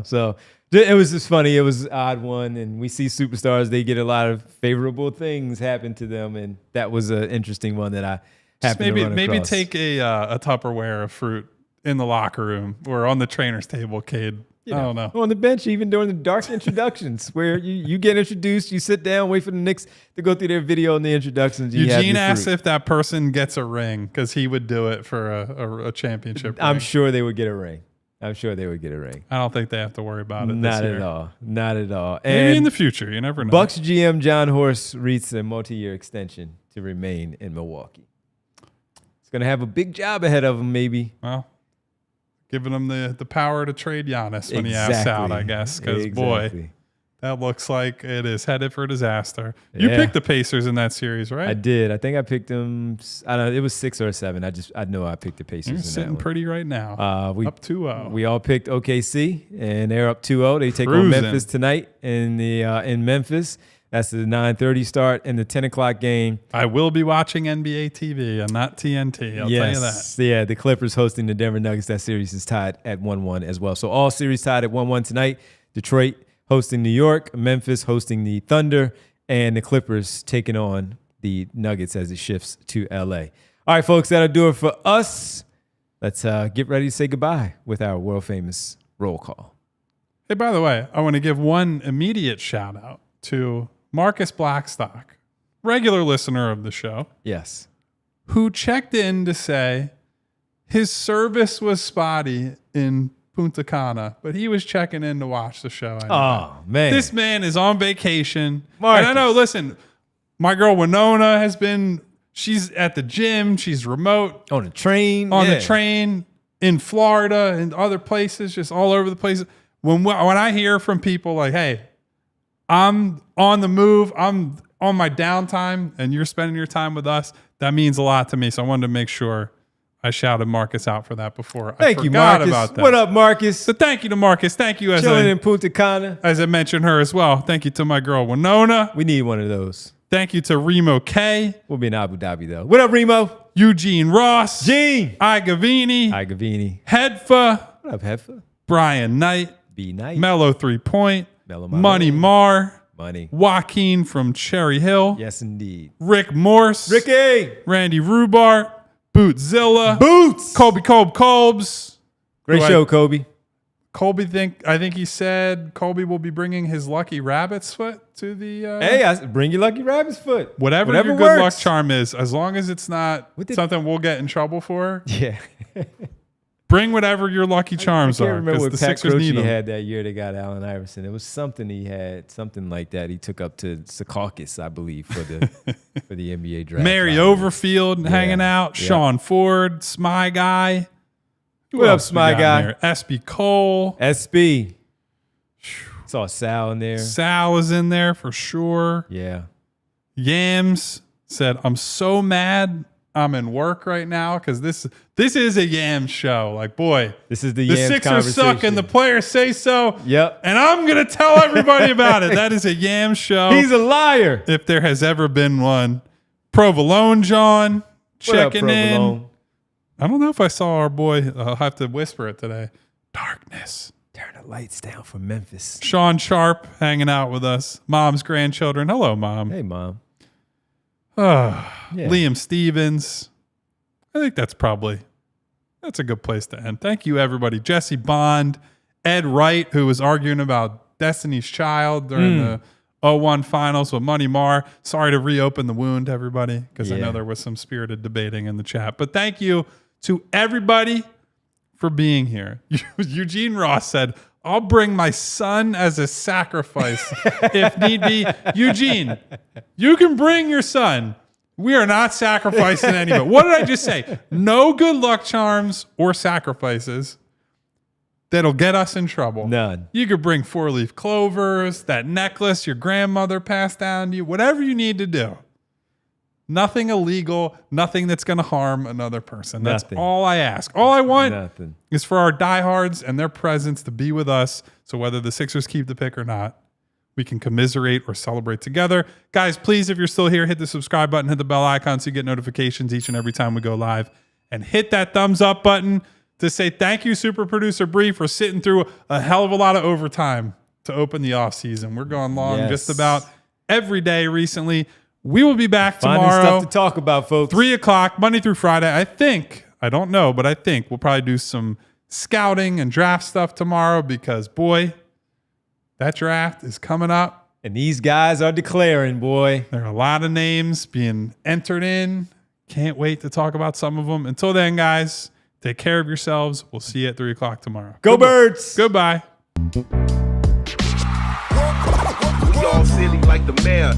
So it was just funny. It was an odd one. And we see superstars, they get a lot of favorable things happen to them. And that was an interesting one that I happened to run across. Maybe take a Tupperware of fruit in the locker room or on the trainer's table, Cade. I don't know. On the bench, even during the dark introductions, where you get introduced, you sit down, wait for the Knicks to go through their video and the introductions. Eugene asked if that person gets a ring because he would do it for a championship ring. I'm sure they would get a ring. I don't think they have to worry about it Not this year. at all. Not at all. Maybe And in the future. You never know. Bucks GM John Horst reads a multi-year extension to remain in Milwaukee. He's going to have a big job ahead of him, maybe. Well, giving him the power to trade Giannis when he asks out, I guess. Because, boy, that looks like it is headed for disaster. You picked the Pacers in that series, right? I did. I think I picked them. I don't know. It was 6 or 7. I know I picked the Pacers. You're in sitting that one. pretty right now. Up 2-0. We all picked OKC, and they're up 2-0. They take on Memphis tonight in Memphis. That's the 9:30 start and the 10 o'clock game. I will be watching NBA TV and not TNT. I'll tell you that. Yeah, the Clippers hosting the Denver Nuggets. That series is tied at 1-1 as well. So all series tied at 1-1 tonight. Detroit hosting New York, Memphis hosting the Thunder, and the Clippers taking on the Nuggets as it shifts to LA. All right, folks, that'll do it for us. Let's get ready to say goodbye with our world famous roll call. Hey, by the way, I want to give one immediate shout out to Marcus Blackstock, regular listener of the show. Yes. Who checked in to say his service was spotty in Punta Cana, but he was checking in to watch the show. Oh, man. This man is on vacation. Marcus. And I know, listen, my girl Winona she's at the gym. She's remote. On the train. The train in Florida and other places, just all over the place. When I hear from people like, hey, I'm on the move, I'm on my downtime, and you're spending your time with us, that means a lot to me. So I wanted to make sure I shouted Marcus out for that before. Thank you, Marcus. About that. What up, Marcus? So thank you to Marcus. Thank you chilling in Punta Cana. As I mentioned her as well. Thank you to my girl Winona. We need one of those. Thank you to Remo K. We'll be in Abu Dhabi though. What up, Remo? Eugene Ross. Gene. Igavini. Hedfa. What up, Hedfa? Brian Knight. B Knight. Mellow 3 Point. Mellow Money Mar. Money. Joaquin from Cherry Hill. Yes, indeed. Rick Morse. Ricky. Randy Rhubarb. Bootzilla. Boots. Colby Colbs. Great show, Kobe. I think he said Colby will be bringing his lucky rabbit's foot to the. Hey, bring your lucky rabbit's foot. Whatever your good works. luck charm is, as long as it's not something we'll get in trouble for. Yeah. Bring whatever your lucky charms are. I can't remember what the Pat Sixers need Croce them. had that year they got Allen Iverson. It was something he had, something like that. He took up to Secaucus, I believe, for the NBA draft. Mary Overfield hanging out. Yeah. Sean Ford, Smy Guy. What up, Smy Guy? There? SB Cole. SB. Saw Sal in there. Sal is in there for sure. Yeah. Yams said, I'm so mad I'm in work right now because this is a Yams show. Like, boy, this is the Yams Sixers suck and the players say so. Yep. And I'm going to tell everybody about it. That is a Yams show. He's a liar. If there has ever been one. Provolone John checking in. I don't know if I saw our boy. I'll have to whisper it today. Darkness. Turn the lights down for Memphis. Sean Sharp hanging out with us. Mom's grandchildren. Hello, Mom. Hey, Mom. Liam Stevens. I think that's a good place to end. Thank you, everybody. Jesse Bond, Ed Wright, who was arguing about Destiny's Child during the 0-1 finals with Money Mar. Sorry to reopen the wound, everybody, because I know there was some spirited debating in the chat. But thank you to everybody for being here. Eugene Ross said, I'll bring my son as a sacrifice if need be. Eugene, you can bring your son. We are not sacrificing anybody. What did I just say? No good luck charms or sacrifices. that'll get us in trouble. None. You could bring 4-leaf clovers, that necklace your grandmother passed down to you, whatever you need to do. Nothing illegal, nothing that's going to harm another person. That's all I ask. All I want is for our diehards and their presence to be with us. So whether the Sixers keep the pick or not, we can commiserate or celebrate together. Guys, please, if you're still here, hit the subscribe button, hit the bell icon so you get notifications each and every time we go live. And hit that thumbs up button to say thank you, Super Producer Bree, for sitting through a hell of a lot of overtime to open the offseason. We're going long just about every day recently. We will be back tomorrow. Stuff to talk about, folks. 3 o'clock, Monday through Friday. I don't know, but I think we'll probably do some scouting and draft stuff tomorrow because, boy, that draft is coming up. And these guys are declaring, boy. There are a lot of names being entered in. Can't wait to talk about some of them. Until then, guys, take care of yourselves. We'll see you at 3 o'clock tomorrow. Go Birds! Goodbye. We all silly like the mayor.